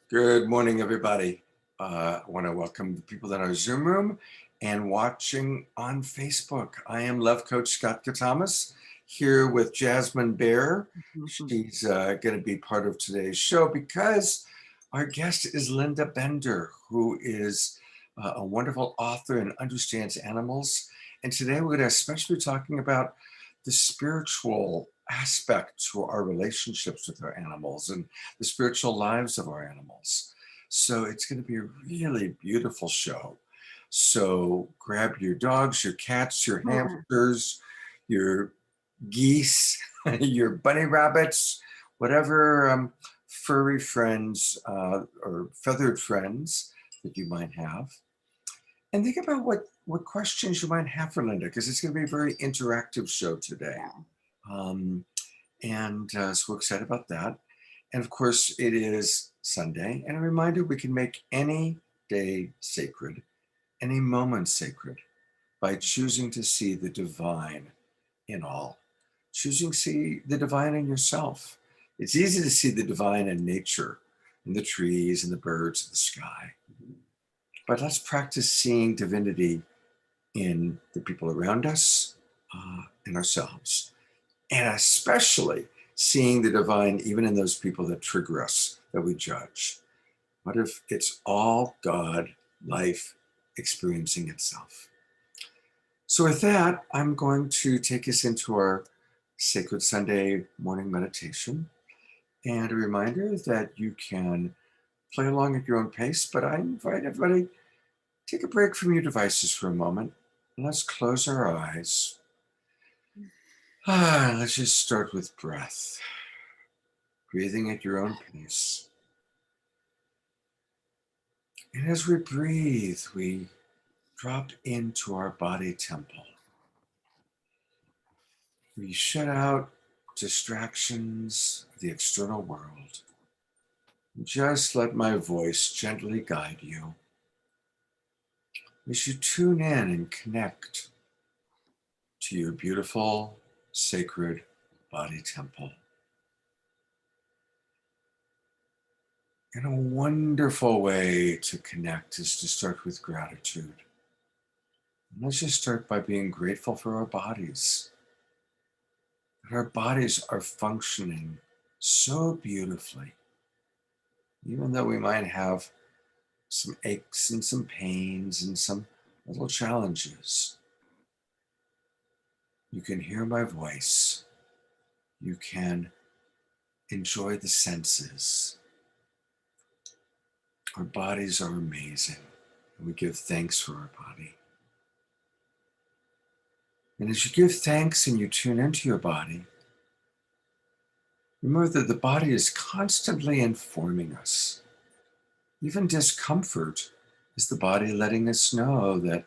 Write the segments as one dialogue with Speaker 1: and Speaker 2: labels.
Speaker 1: Good morning, everybody. I want to welcome the people in our Zoom room and watching on Facebook. I am Love Coach Scott Thomas here with Jasmine Bear. She's going to be part of today's show because our guest is Linda Bender, who is a wonderful author and understands animals. And today we're going to especially be talking about the spiritual aspect to our relationships with our animals and the spiritual lives of our animals. So it's going to be a really beautiful show. So grab your dogs, your cats, your hamsters, your geese, your bunny rabbits, whatever furry friends or feathered friends that you might have. And think about what questions you might have for Linda, because it's going to be a very interactive show today. So we're excited about that. And of course, it is Sunday. And a reminder, we can make any day sacred, any moment sacred, by choosing to see the divine in all. Choosing to see the divine in yourself. It's easy to see the divine in nature, in the trees, and the birds, and the sky. But let's practice seeing divinity in the people around us, in ourselves, and especially seeing the divine even in those people that trigger us, that we judge. What if it's all God, life, experiencing itself? So with that, I'm going to take us into our Sacred Sunday morning meditation. And a reminder that you can play along at your own pace, but I invite everybody, take a break from your devices for a moment. And let's close our eyes. Let's just start with breath. Breathing at your own pace. And as we breathe, we drop into our body temple. We shut out distractions of the external world. Just let my voice gently guide you as you tune in and connect to your beautiful, sacred body temple. And a wonderful way to connect is to start with gratitude. And let's just start by being grateful for our bodies. That our bodies are functioning so beautifully. Even though we might have some aches and some pains and some little challenges, you can hear my voice. You can enjoy the senses. Our bodies are amazing, and we give thanks for our body. And as you give thanks and you tune into your body, remember that the body is constantly informing us. Even discomfort is the body letting us know that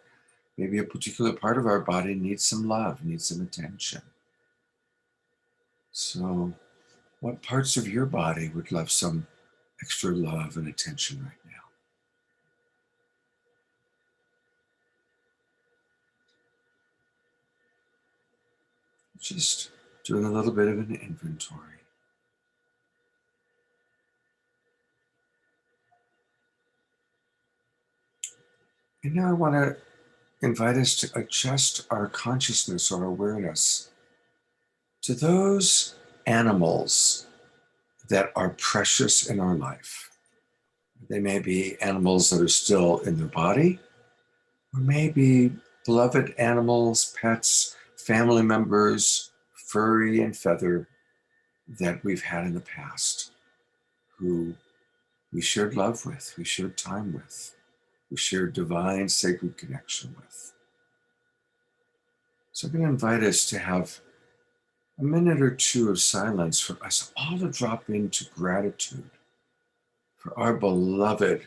Speaker 1: maybe a particular part of our body needs some love, needs some attention. So, what parts of your body would love some extra love and attention right now? Just doing a little bit of an inventory. And now I want to invite us to adjust our consciousness or awareness to those animals that are precious in our life. They may be animals that are still in their body, or maybe beloved animals, pets, family members, furry and feather, that we've had in the past, who we shared love with, we shared time with, we shared divine sacred connection with. So I'm going to invite us to have a minute or two of silence for us all to drop into gratitude for our beloved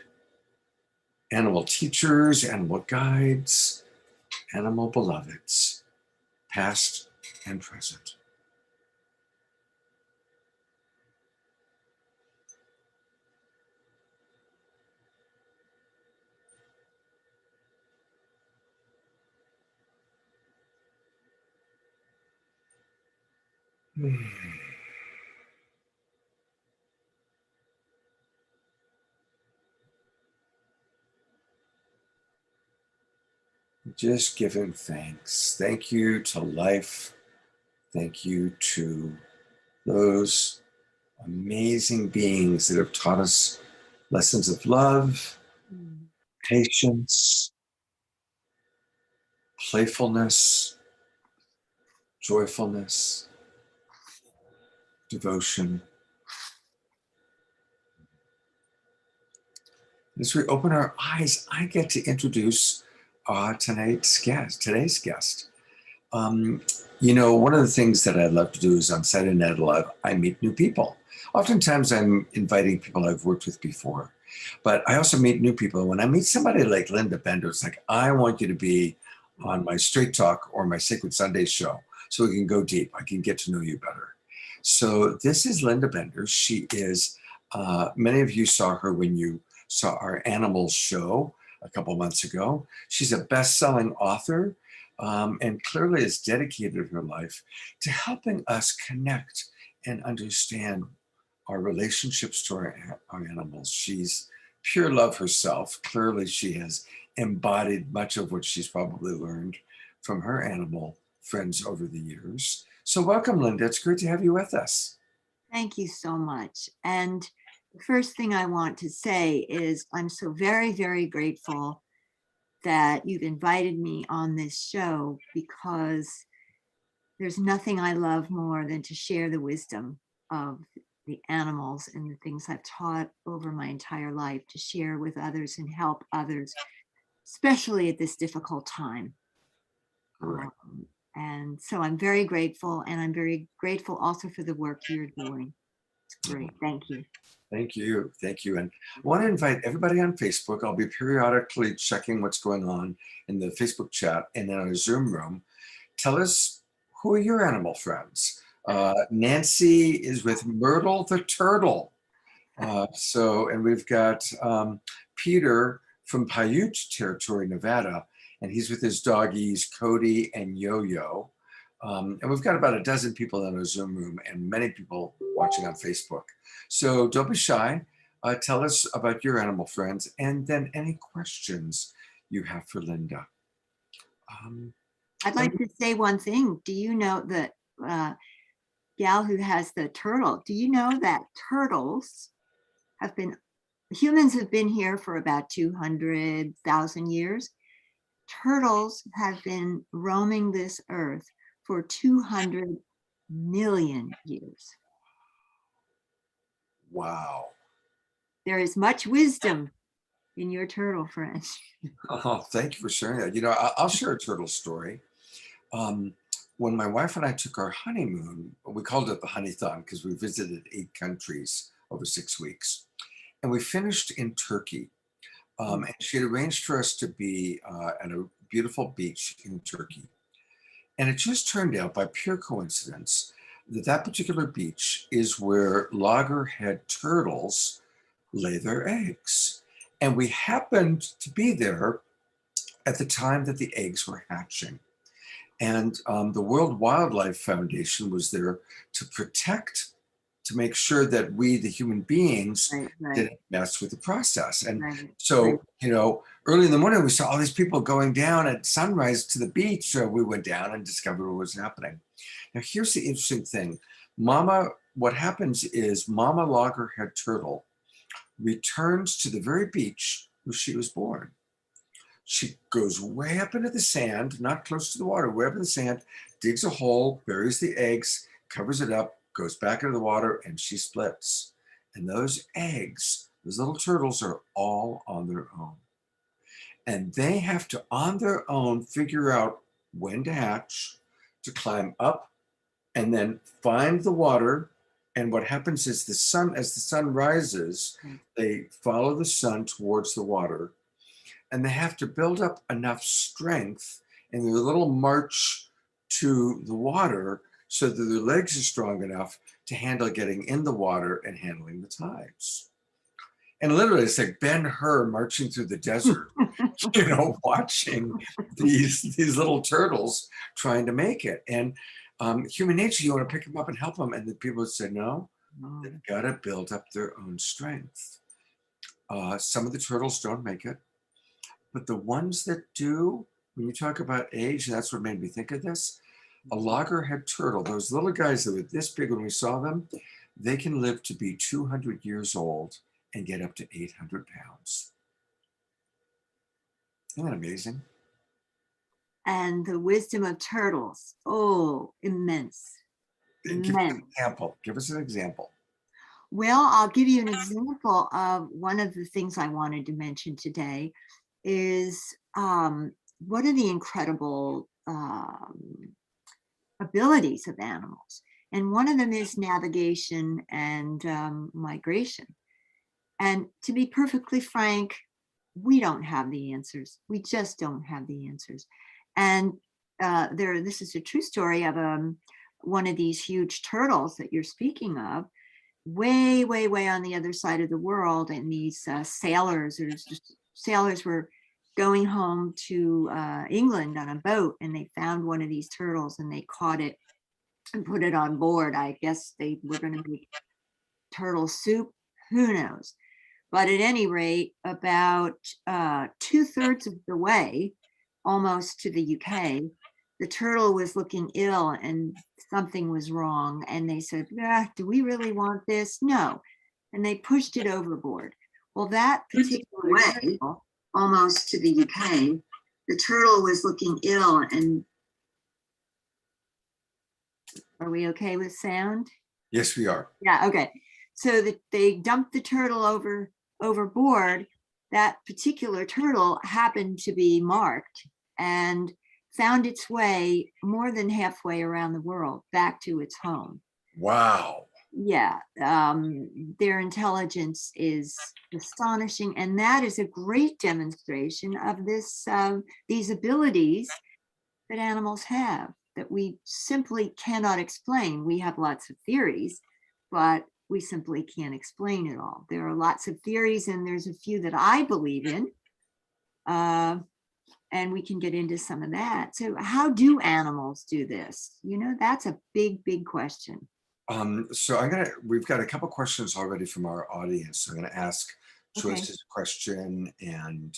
Speaker 1: animal teachers, animal guides, animal beloveds, past and present. Just giving thanks. Thank you to life. Thank you to those amazing beings that have taught us lessons of love,
Speaker 2: Mm.
Speaker 1: patience, playfulness, joyfulness, devotion. As we open our eyes, I get to introduce today's guest. Um, one of the things that I love to do is on Saturday Night Live, I meet new people. Oftentimes, I'm inviting people I've worked with before, but I also meet new people. When I meet somebody like Linda Bender, it's like, I want you to be on my Straight Talk or my Sacred Sunday show so we can go deep. I can get to know you better. So, this is Linda Bender. She is, many of you saw her when you saw our animals show a couple months ago. She's a best selling author and clearly has dedicated her life to helping us connect and understand our relationships to our animals. She's pure love herself. Clearly, she has embodied much of what she's probably learned from her animal friends over the years. So, welcome, Linda. It's great to have you with us.
Speaker 2: Thank you so much. And the first thing I want to say is I'm so very, very grateful that you've invited me on this show because there's nothing I love more than to share the wisdom of the animals and the things I've taught over my entire life to share with others and help others, especially at this difficult time.
Speaker 1: Correct.
Speaker 2: And so I'm very grateful, and I'm very grateful also for the work you're doing. It's great. Thank you.
Speaker 1: Thank you. Thank you. And I want to invite everybody on Facebook. I'll be periodically checking what's going on in the Facebook chat and in our Zoom room. Tell us, who are your animal friends? Nancy is with Myrtle the turtle. And we've got Peter from Paiute Territory, Nevada, and he's with his doggies, Cody and Yo-Yo. And we've got about a dozen people in our Zoom room and many people watching on Facebook. So don't be shy. Tell us about your animal friends and then any questions you have for Linda. Um,
Speaker 2: I'd
Speaker 1: and
Speaker 2: like to say one thing. Do you know that gal who has the turtle? Do you know that turtles have been, humans have been here for about 200,000 years. Turtles have been roaming this earth for 200 million years.
Speaker 1: wow.
Speaker 2: There is much wisdom in your turtle friend.
Speaker 1: Oh, thank you for sharing that. I'll share a turtle story. Um, when my wife and I took our honeymoon, we called it the Honeython because we visited 8 countries over 6 weeks. And we finished in Turkey. And she had arranged for us to be at a beautiful beach in Turkey. And it just turned out by pure coincidence that that particular beach is where loggerhead turtles lay their eggs. And we happened to be there at the time that the eggs were hatching. And the World Wildlife Foundation was there to protect, to make sure that we, the human beings,
Speaker 2: Right, right,
Speaker 1: didn't mess with the process. And
Speaker 2: right, right.
Speaker 1: so, early in the morning, we saw all these people going down at sunrise to the beach. So we went down and discovered what was happening. Now, here's the interesting thing. What happens is Mama Loggerhead Turtle returns to the very beach where she was born. She goes way up into the sand, not close to the water, way up in the sand, digs a hole, buries the eggs, covers it up, goes back into the water, and she splits. And those eggs, those little turtles, are all on their own. And they have to, on their own, figure out when to hatch, to climb up, and then find the water. And what happens is as the sun rises, they follow the sun towards the water, and they have to build up enough strength in their little march to the water so that their legs are strong enough to handle getting in the water and handling the tides. And literally, it's like Ben-Hur marching through the desert, watching these little turtles trying to make it. And human nature, you want to pick them up and help them. And the people say, no, they've got to build up their own strength. Some of the turtles don't make it. But the ones that do, when you talk about age, that's what made me think of this. A loggerhead turtle, those little guys that were this big when we saw them, they can live to be 200 years old and get up to 800 pounds. Isn't that amazing?
Speaker 2: And the wisdom of turtles, oh, immense,
Speaker 1: Give us an
Speaker 2: immense.
Speaker 1: example. Give us an example.
Speaker 2: Well, I'll give you an example of one of the things I wanted to mention today is what are the incredible abilities of animals. And one of them is navigation and migration. And to be perfectly frank, we don't have the answers. We just don't have the answers. And this is a true story of one of these huge turtles that you're speaking of, way, way, way on the other side of the world. And these sailors were going home to England on a boat, and they found one of these turtles and they caught it and put it on board. I guess they were going to make turtle soup. Who knows? But at any rate, about 2/3 of the way, almost to the UK, the turtle was looking ill and something was wrong. And they said, ah, do we really want this? No. And they pushed it overboard. Well, that particular way, almost to the UK, the turtle was looking ill. And are we okay with sound?
Speaker 1: Yes, we are.
Speaker 2: Yeah, okay. So that they dumped the turtle overboard. That particular turtle happened to be marked and found its way more than halfway around the world back to its home.
Speaker 1: Wow.
Speaker 2: Yeah, their intelligence is astonishing, and that is a great demonstration of these abilities that animals have that we simply cannot explain. We have lots of theories, but we simply can't explain it all. There are lots of theories, and there's a few that I believe in, and we can get into some of that. So how do animals do this? You know, that's a big, big question.
Speaker 1: So we've got a couple questions already from our audience. So I'm gonna ask
Speaker 2: Okay.
Speaker 1: Joyce's question and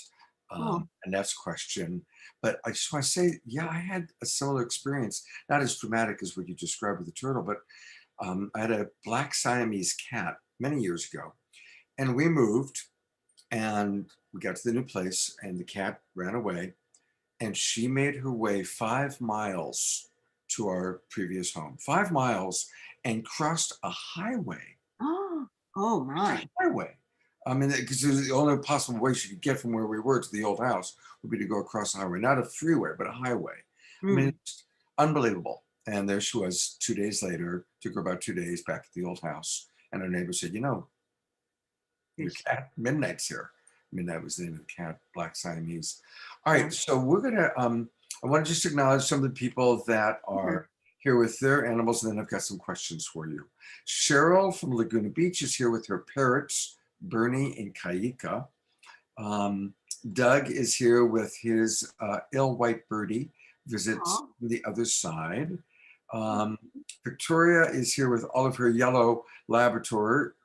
Speaker 2: Cool.
Speaker 1: Annette's question. But I just want to say, yeah, I had a similar experience, not as dramatic as what you described with the turtle, but I had a black Siamese cat many years ago, and we moved and we got to the new place, and the cat ran away, and she made her way 5 miles to our previous home, 5 miles, and crossed a highway.
Speaker 2: Oh my.
Speaker 1: Highway. I mean, because the only possible way she could get from where we were to the old house would be to go across the highway, not a freeway, but a highway. I mean, it's unbelievable. And there she was 2 days later, took her about 2 days back at the old house. And her neighbor said, your cat, Midnight's here. Midnight was the name of the cat, Black Siamese. All right, so we're gonna, I want to just acknowledge some of the people that are here with their animals, and then I've got some questions for you. Cheryl from Laguna Beach is here with her parrots, Bernie and Kaika. Doug is here with his ill white birdie, visits the other side. Victoria is here with all of her yellow Labrador.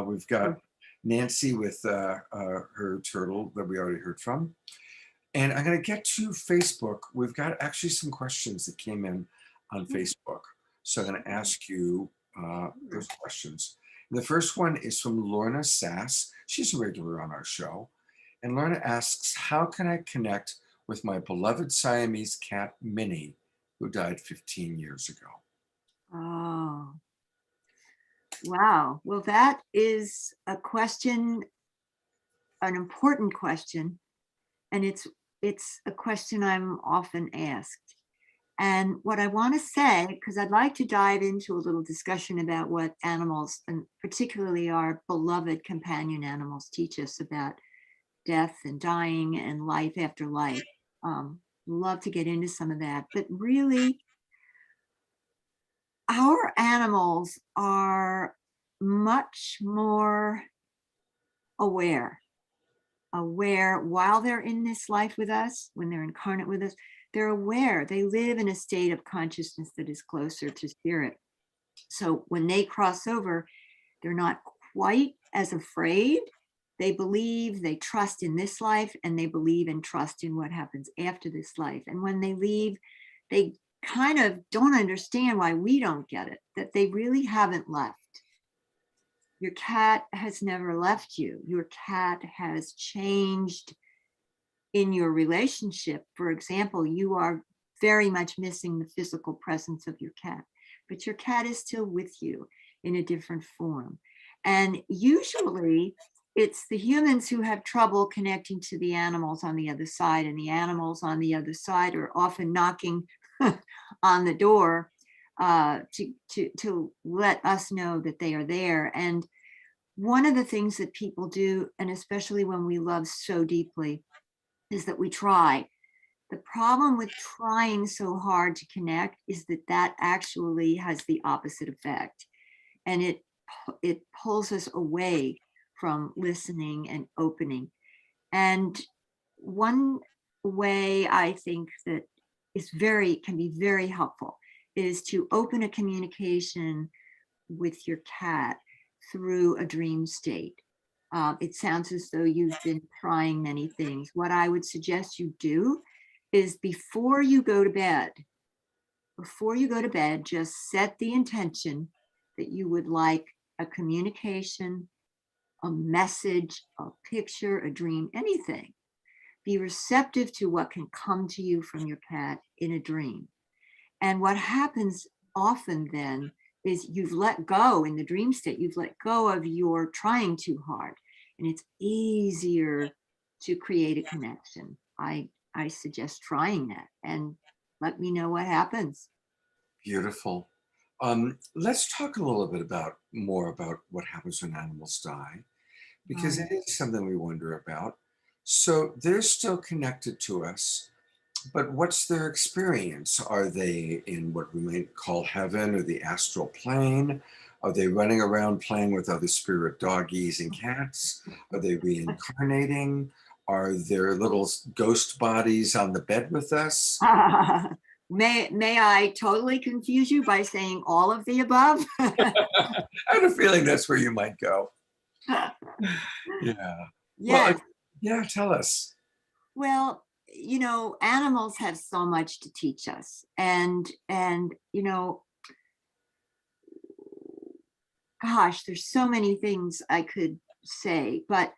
Speaker 1: We've got Nancy with her turtle that we already heard from. And I'm going to get to Facebook. We've got actually some questions that came in on Facebook. So I'm going to ask you those questions. And the first one is from Lorna Sass. She's a regular on our show. And Lorna asks, how can I connect with my beloved Siamese cat, Minnie, who died 15 years ago?
Speaker 2: Oh, wow. Well, that is a question, an important question. And it's a question I'm often asked. And what I want to say, because I'd like to dive into a little discussion about what animals, and particularly our beloved companion animals, teach us about death and dying and life after life. Love to get into some of that. But really, our animals are much more aware while they're in this life with us, when they're incarnate with us. They're aware. They live in a state of consciousness that is closer to spirit. So when they cross over, they're not quite as afraid They believe, they trust in this life, and they believe and trust in what happens after this life. And when they leave, they kind of don't understand why we don't get it, that they really haven't left. Your cat has never left you. Your cat has changed in your relationship. For example, you are very much missing the physical presence of your cat, but your cat is still with you in a different form. And usually it's the humans who have trouble connecting to the animals on the other side, and the animals on the other side are often knocking on the door to let us know that they are there. And one of the things that people do, and especially when we love so deeply, is that we try. The problem with trying so hard to connect is that that actually has the opposite effect, and it pulls us away from listening and opening. And one way I think that can be very helpful is to open a communication with your cat through a dream state. It sounds as though you've been trying many things. What I would suggest you do is before you go to bed, just set the intention that you would like a communication, a message, a picture, a dream, anything. Be receptive to what can come to you from your cat in a dream. And what happens often then is you've let go in the dream state, you've let go of your trying too hard, and it's easier to create a connection. I suggest trying that and let me know what happens.
Speaker 1: Beautiful. Let's talk a little bit more about what happens when animals die, because
Speaker 2: Right.
Speaker 1: it is something we wonder about. So they're still connected to us, but what's their experience? Are they in what we might call heaven or the astral plane? Are they running around playing with other spirit doggies and cats? Are they reincarnating? Are there little ghost bodies on the bed with us?
Speaker 2: May I totally confuse you by saying all of the above?
Speaker 1: I had a feeling that's where you might go. Yeah. Well,
Speaker 2: Yes.
Speaker 1: yeah, tell us.
Speaker 2: Well, animals have so much to teach us. And gosh, there's so many things I could say, but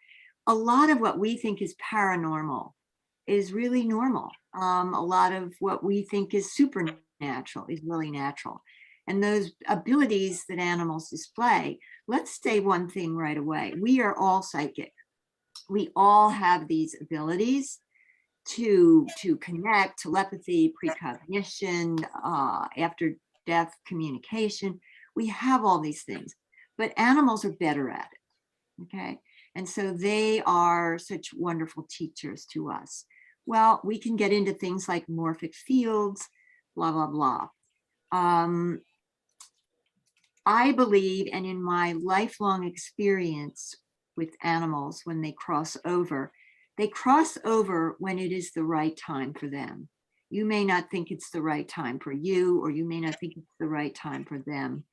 Speaker 2: a lot of what we think is paranormal is really normal. A lot of what we think is supernatural is really natural. And those abilities that animals display, let's say one thing right away. We are all psychic. We all have these abilities to connect, telepathy, precognition, after death communication. We have all these things, but animals are better at it. Okay. And so they are such wonderful teachers to us. Well, we can get into things like morphic fields, blah, blah, blah. I believe, and in my lifelong experience with animals, when they cross over when it is the right time for them. You may not think it's the right time for you, or you may not think it's the right time for them,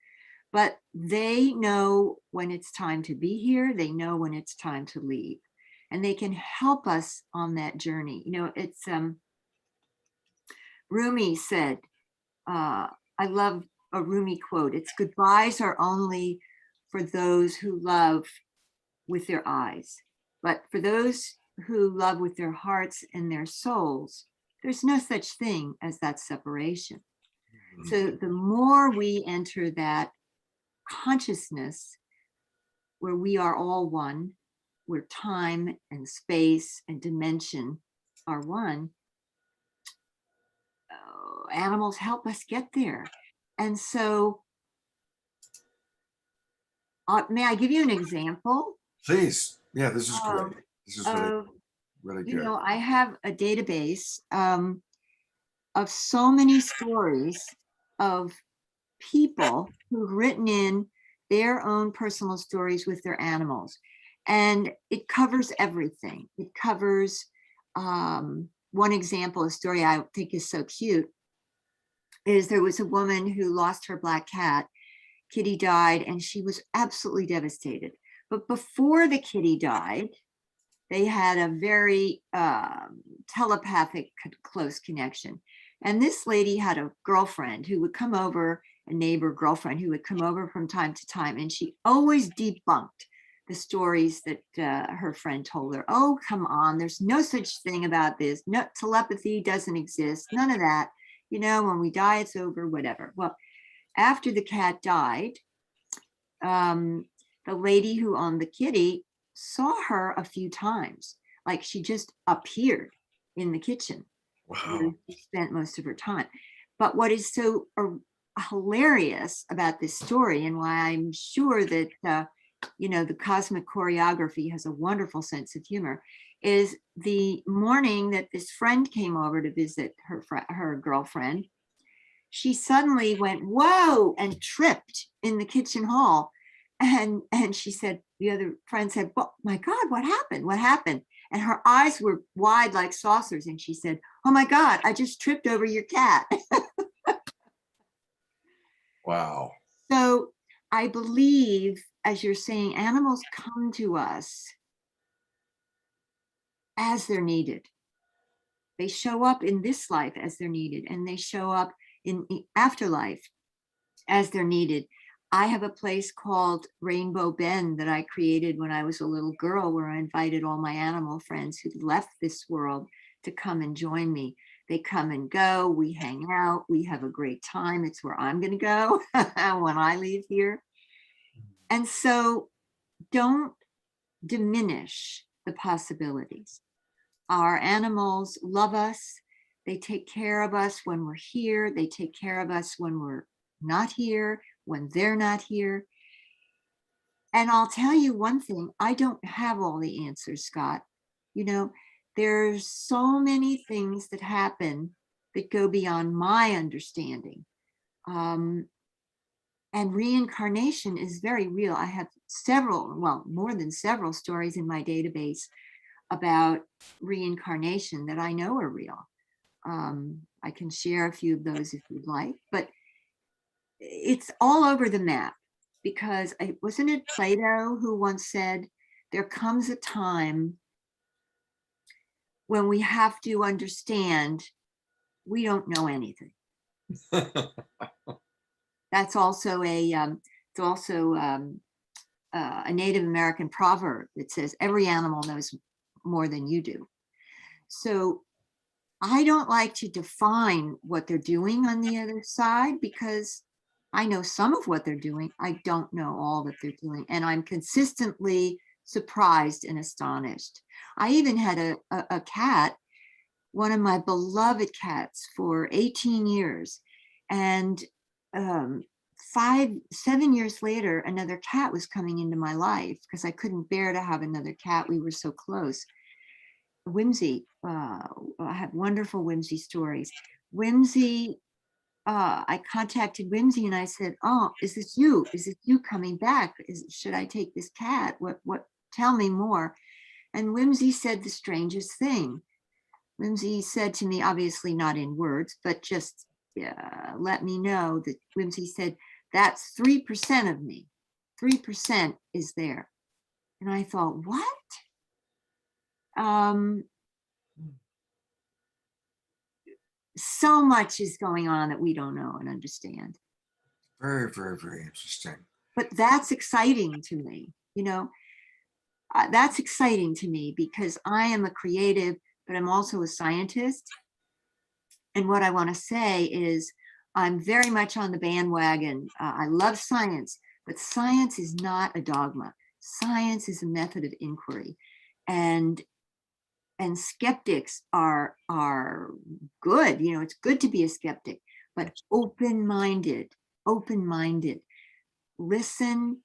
Speaker 2: but they know when it's time to be here. They know when it's time to leave, and they can help us on that journey. It's Rumi said, I love a Rumi quote. It's goodbyes are only for those who love with their eyes, but for those who love with their hearts and their souls, there's no such thing as that separation. So the more we enter that consciousness where we are all one, where time and space and dimension are one, animals help us get there. And so, may I give you an example
Speaker 1: Please. Yeah, this is great.
Speaker 2: of,
Speaker 1: This is really,
Speaker 2: of
Speaker 1: really good.
Speaker 2: I have a database of so many stories of people who've written in their own personal stories with their animals. And it covers everything. It covers, one example, a story I think is so cute, is there was a woman who lost her black cat. Kitty died, and she was absolutely devastated. But before the kitty died, they had a very telepathic close connection. And this lady had a girlfriend who would come over, a neighbor girlfriend who would come over from time to time. And she always debunked the stories that her friend told her. Oh, come on, there's no such thing about this. No, telepathy doesn't exist. None of that. You know, when we die, it's over, whatever. Well, after the cat died, the lady who owned the kitty saw her a few times. Like she just appeared in the kitchen where
Speaker 1: Wow.
Speaker 2: she spent most of her time. But what is so hilarious about this story, and why I'm sure that the cosmic choreography has a wonderful sense of humor, is the morning that this friend came over to visit her girlfriend, she suddenly went, whoa, and tripped in the kitchen hall. And she said, the other friend said, well, my God, what happened? What happened? And her eyes were wide like saucers. And she said, oh my God, I just tripped over your cat.
Speaker 1: Wow.
Speaker 2: So I believe, as you're saying, animals come to us as they're needed. They show up in this life as they're needed, and they show up in the afterlife as they're needed. I have a place called Rainbow Bend that I created when I was a little girl, where I invited all my animal friends who left this world to come and join me. They come and go, we hang out, we have a great time. It's where I'm going to go when I leave here. And so don't diminish the possibilities. Our animals love us. They take care of us when we're here. They take care of us when we're not here, when they're not here. And I'll tell you one thing, I don't have all the answers, Scott. You know, there's so many things that happen that go beyond my understanding. And reincarnation is very real. I have several, well, more than several stories in my database about reincarnation that I know are real. I can share a few of those if you'd like, but it's all over the map, because wasn't it Plato who once said, there comes a time when we have to understand we don't know anything. That's also a Native American proverb that says every animal knows more than you do. So I don't like to define what they're doing on the other side, because I know some of what they're doing. I don't know all that they're doing. And I'm consistently surprised and astonished. I even had a cat, one of my beloved cats, for 18 years. And 7 years later, another cat was coming into my life because I couldn't bear to have another cat. We were so close. Whimsy, I have wonderful Whimsy stories. Whimsy, I contacted Whimsy and I said, oh, is this you? Is this you coming back? Should I take this cat? Tell me more. And Whimsy said the strangest thing. Whimsy said to me, obviously not in words, but just let me know that Whimsy said, that's 3% of me. 3% is there. And I thought, what? So much is going on that we don't know and understand.
Speaker 1: Very, very, very interesting.
Speaker 2: But that's exciting to me. That's exciting to me because I am a creative, but I'm also a scientist. And what I want to say is I'm very much on the bandwagon. I love science, but science is not a dogma. Science is a method of inquiry. And skeptics are good. It's good to be a skeptic, but open-minded. Listen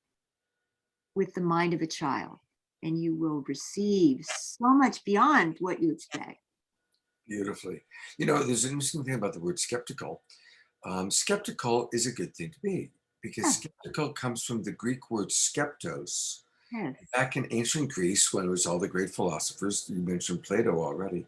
Speaker 2: with the mind of a child, and you will receive so much beyond what you expect.
Speaker 1: Beautifully. There's an interesting thing about the word skeptical. Skeptical is a good thing to be, because
Speaker 2: Yes.
Speaker 1: skeptical comes from the Greek word skeptos.
Speaker 2: Yes.
Speaker 1: Back in ancient Greece, when it was all the great philosophers, you mentioned Plato already,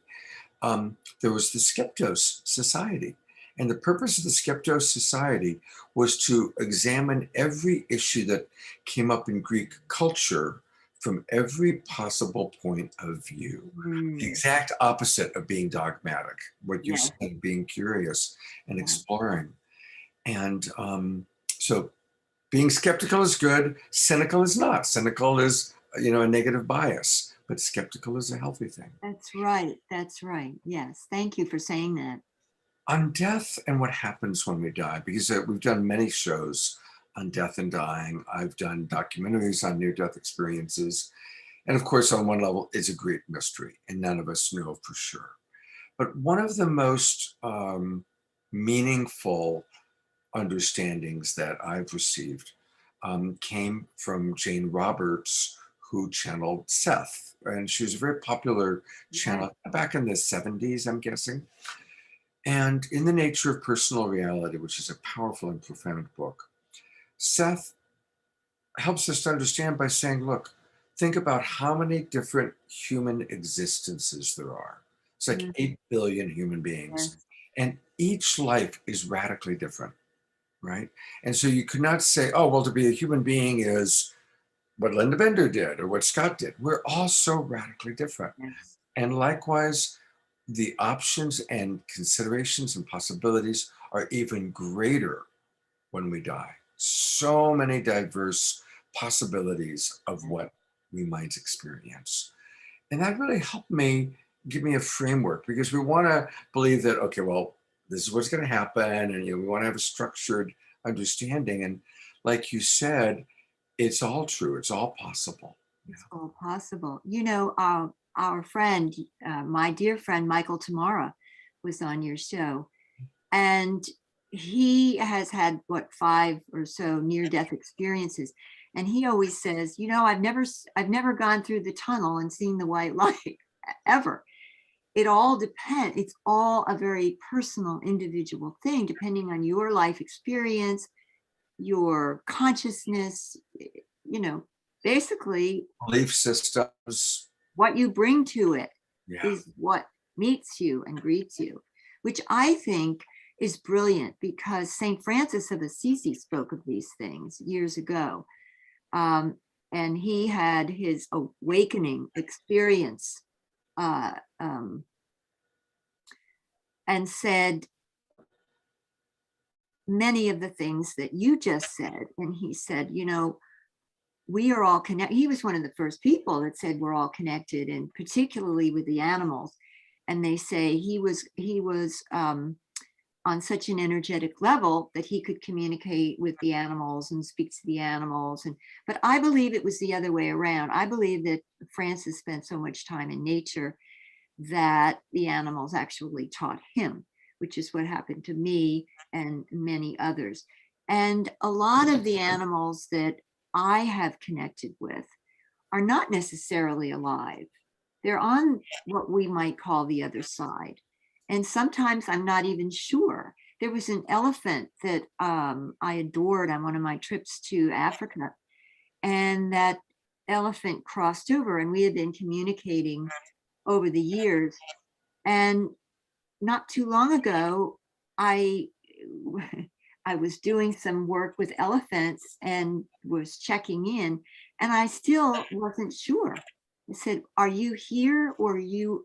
Speaker 1: there was the Skeptos Society. And the purpose of the Skeptos Society was to examine every issue that came up in Greek culture from every possible point of view. The
Speaker 2: Mm,
Speaker 1: exact opposite of being dogmatic, what you
Speaker 2: yes,
Speaker 1: said, being curious and
Speaker 2: yeah,
Speaker 1: exploring. And so being skeptical is good, cynical is not. Cynical is, a negative bias, but skeptical is a healthy thing.
Speaker 2: that's right. That's right. Yes. Thank you for saying that.
Speaker 1: On death and what happens when we die, because we've done many shows on death and dying. I've done documentaries on near death experiences. And of course, on one level, it's a great mystery, and none of us know for sure. But one of the most meaningful understandings that I've received came from Jane Roberts, who channeled Seth. And she was a very popular
Speaker 2: Right.
Speaker 1: channel back in the 70s, I'm guessing. And in The Nature of Personal Reality, which is a powerful and profound book, Seth helps us to understand by saying, look, think about how many different human existences there are. It's like
Speaker 2: Mm,
Speaker 1: 8 billion human beings,
Speaker 2: yes.
Speaker 1: and each life is radically different, right? And so you could not say, oh, well, to be a human being is what Linda Bender did or what Scott did. We're all so radically different.
Speaker 2: Yes.
Speaker 1: And likewise, the options and considerations and possibilities are even greater when we die. So many diverse possibilities of what we might experience. And that really helped me give me a framework because we want to believe that, okay, well, this is what's going to happen. And we want to have a structured understanding. And like you said, it's all true, it's all possible. Yeah.
Speaker 2: It's all possible. Our friend, my dear friend, Michael Tamara was on your show, and he has had what, 5 or so near death experiences. And he always says, I've never gone through the tunnel and seen the white light ever. It all depends. It's all a very personal, individual thing, depending on your life experience, your consciousness, you know, basically
Speaker 1: Belief systems.
Speaker 2: what you bring to it
Speaker 1: Yeah.
Speaker 2: is what meets you and greets you, which I think is brilliant because St. Francis of Assisi spoke of these things years ago. Um, and he had his awakening experience uh, um, and said many of the things that you just said. And he said, we are all connected. He was one of the first people that said we're all connected, and particularly with the animals. And they say he was on such an energetic level that he could communicate with the animals and speak to the animals. But I believe it was the other way around. I believe that Francis spent so much time in nature that the animals actually taught him, which is what happened to me and many others. And a lot of the animals that I have connected with are not necessarily alive. They're on what we might call the other side. And sometimes I'm not even sure. There was an elephant that I adored on one of my trips to Africa, and that elephant crossed over, and we had been communicating over the years. And not too long ago, I I was doing some work with elephants and was checking in, and I still wasn't sure. I said, "Are you here or are you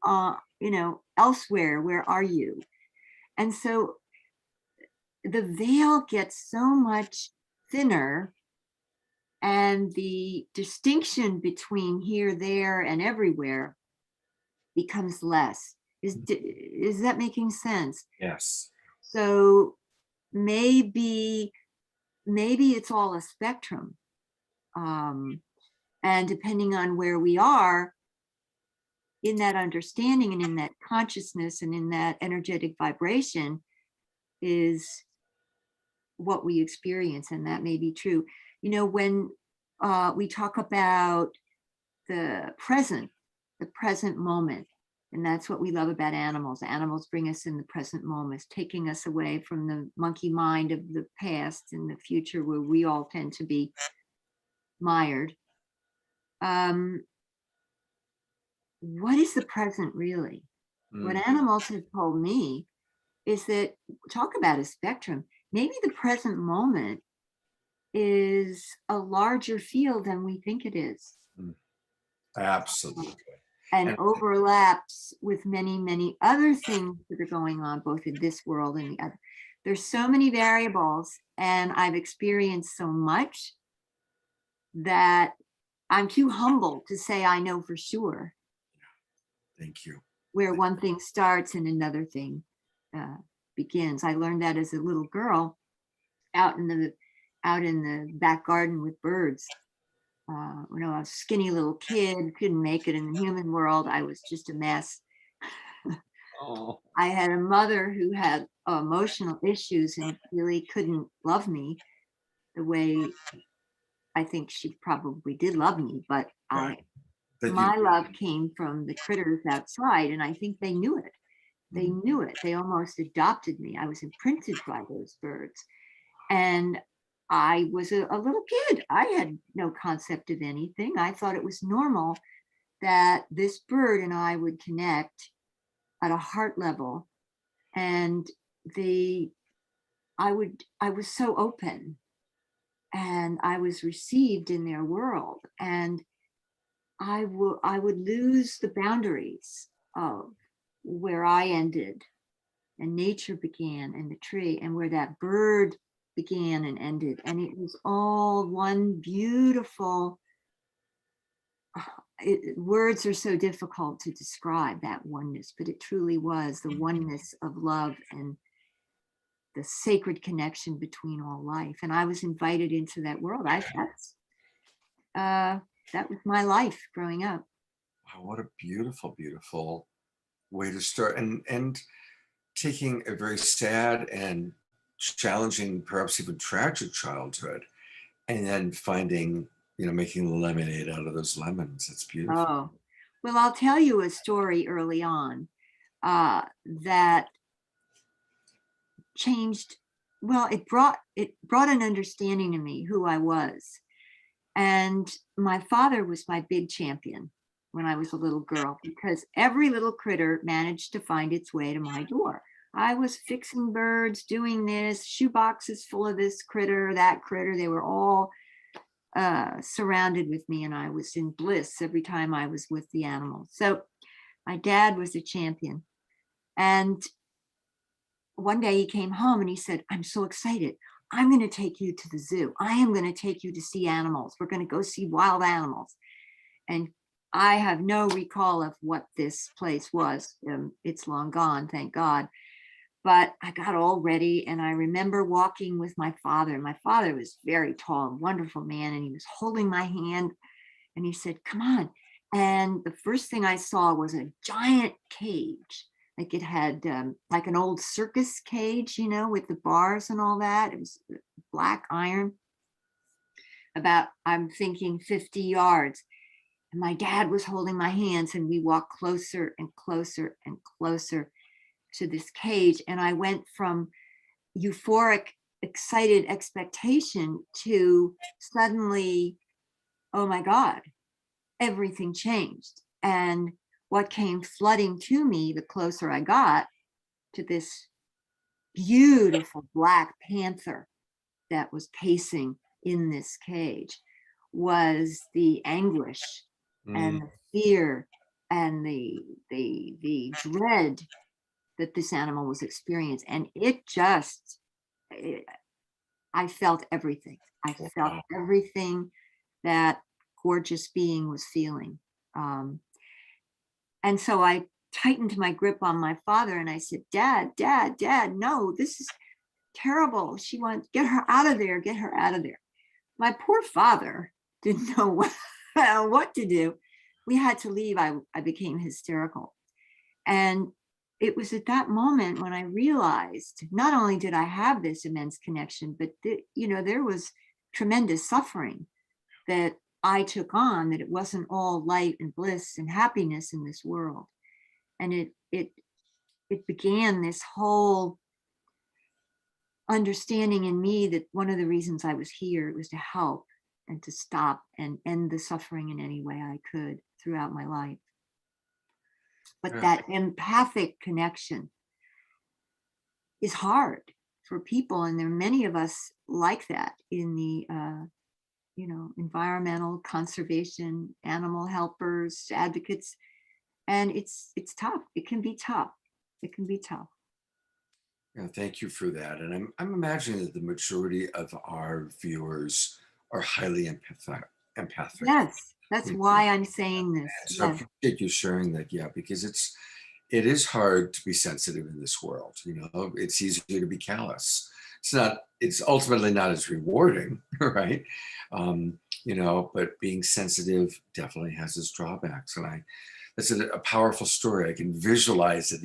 Speaker 2: elsewhere? Where are you?" And so the veil gets so much thinner, and the distinction between here, there, and everywhere becomes less. Is that making sense?
Speaker 1: Yes.
Speaker 2: So maybe it's all a spectrum. Um, and depending on where we are in that understanding and in that consciousness and in that energetic vibration is what we experience. And that may be true. When we talk about the present moment. And that's what we love about animals. Animals bring us in the present moment, taking us away from the monkey mind of the past and the future where we all tend to be mired. Um, what is the present really? What
Speaker 1: Mm.
Speaker 2: animals have told me is that, talk about a spectrum, maybe the present moment is a larger field than we think it is.
Speaker 1: Mm. Absolutely.
Speaker 2: and
Speaker 1: And
Speaker 2: overlaps with many, many other things that are going on, both in this world and the other. There's so many variables, and I've experienced so much that I'm too humble to say I know for sure
Speaker 1: thank you.
Speaker 2: where one thing starts and another thing uh, begins. I learned that as a little girl out in the back garden with birds. When I was a skinny little kid, couldn't make it in the human world. I was just a mess.
Speaker 1: Oh,
Speaker 2: I had a mother who had emotional issues and really couldn't love me the way I think she probably did love me, but
Speaker 1: right.
Speaker 2: I
Speaker 1: That you
Speaker 2: my love came from the critters outside, and I think they knew it. They
Speaker 1: mm,
Speaker 2: knew it. They almost adopted me. I was imprinted by those birds. And I was a little kid. I had no concept of anything. I thought it was normal that this bird and I would connect at a heart level. And the I was so open and I was received in their world. And I would lose the boundaries of where I ended and nature began and the tree and where that bird began and ended. And it was all one beautiful, words are so difficult to describe that oneness, but it truly was the oneness of love and the sacred connection between all life. And I was invited into that world. Uh, that was my life growing up.
Speaker 1: wow, what a beautiful, beautiful way to start. And taking a very sad and challenging, perhaps even tragic childhood, and then finding, making lemonade out of those lemons. It's beautiful.
Speaker 2: Oh, well, I'll tell you a story early on that changed. Well, it brought an understanding to me who I was. And my father was my big champion when I was a little girl because every little critter managed to find its way to my door. I was fixing birds, doing this, shoe boxes full of this critter, that critter. They were all surrounded with me, and I was in bliss every time I was with the animals. So my dad was a champion. And one day he came home and he said, I'm so excited. I'm going to take you to the zoo. I am going to take you to see animals. We're going to go see wild animals. And I have no recall of what this place was. It's long gone, thank God. But I got all ready and I remember walking with my father. My father was very tall, wonderful man, and he was holding my hand and he said, come on. And the first thing I saw was a giant cage. Like it had like an old circus cage, with the bars and all that. It was black iron, about, I'm thinking 50 yards. And my dad was holding my hands and we walked closer and closer and closer to this cage. And I went from euphoric, excited expectation to suddenly, oh my God, everything changed. And what came flooding to me the closer I got to this beautiful black panther that was pacing in this cage was the anguish
Speaker 1: Mm,
Speaker 2: and the fear and the dread that this animal was experiencing. And it just, I felt everything. I felt
Speaker 1: wow.
Speaker 2: everything that gorgeous being was feeling. Um, and so I tightened my grip on my father and I said, Dad, Dad, Dad, no, this is terrible. She wants, get her out of there, get her out of there. My poor father didn't know what to do. We had to leave. I became hysterical. And it was at that moment when I realized not only did I have this immense connection, but there was tremendous suffering that I took on, that it wasn't all light and bliss and happiness in this world. And it began this whole understanding in me that one of the reasons I was here was to help and to stop and end the suffering in any way I could throughout my life. But
Speaker 1: Yeah.
Speaker 2: that empathic connection is hard for people, and there are many of us like that environmental conservation, animal helpers, advocates, and it's tough. It can be tough. It can be tough.
Speaker 1: Yeah, thank you for that. And I'm imagining that the majority of our viewers are highly empathic.
Speaker 2: Yes, that's
Speaker 1: You know,
Speaker 2: why I'm saying this.
Speaker 1: so I
Speaker 2: Yes,
Speaker 1: appreciate you sharing that. Yeah, because it is hard to be sensitive in this world. It's easier to be callous. It's ultimately not as rewarding, right? But being sensitive definitely has its drawbacks. And that's a powerful story. I can visualize it,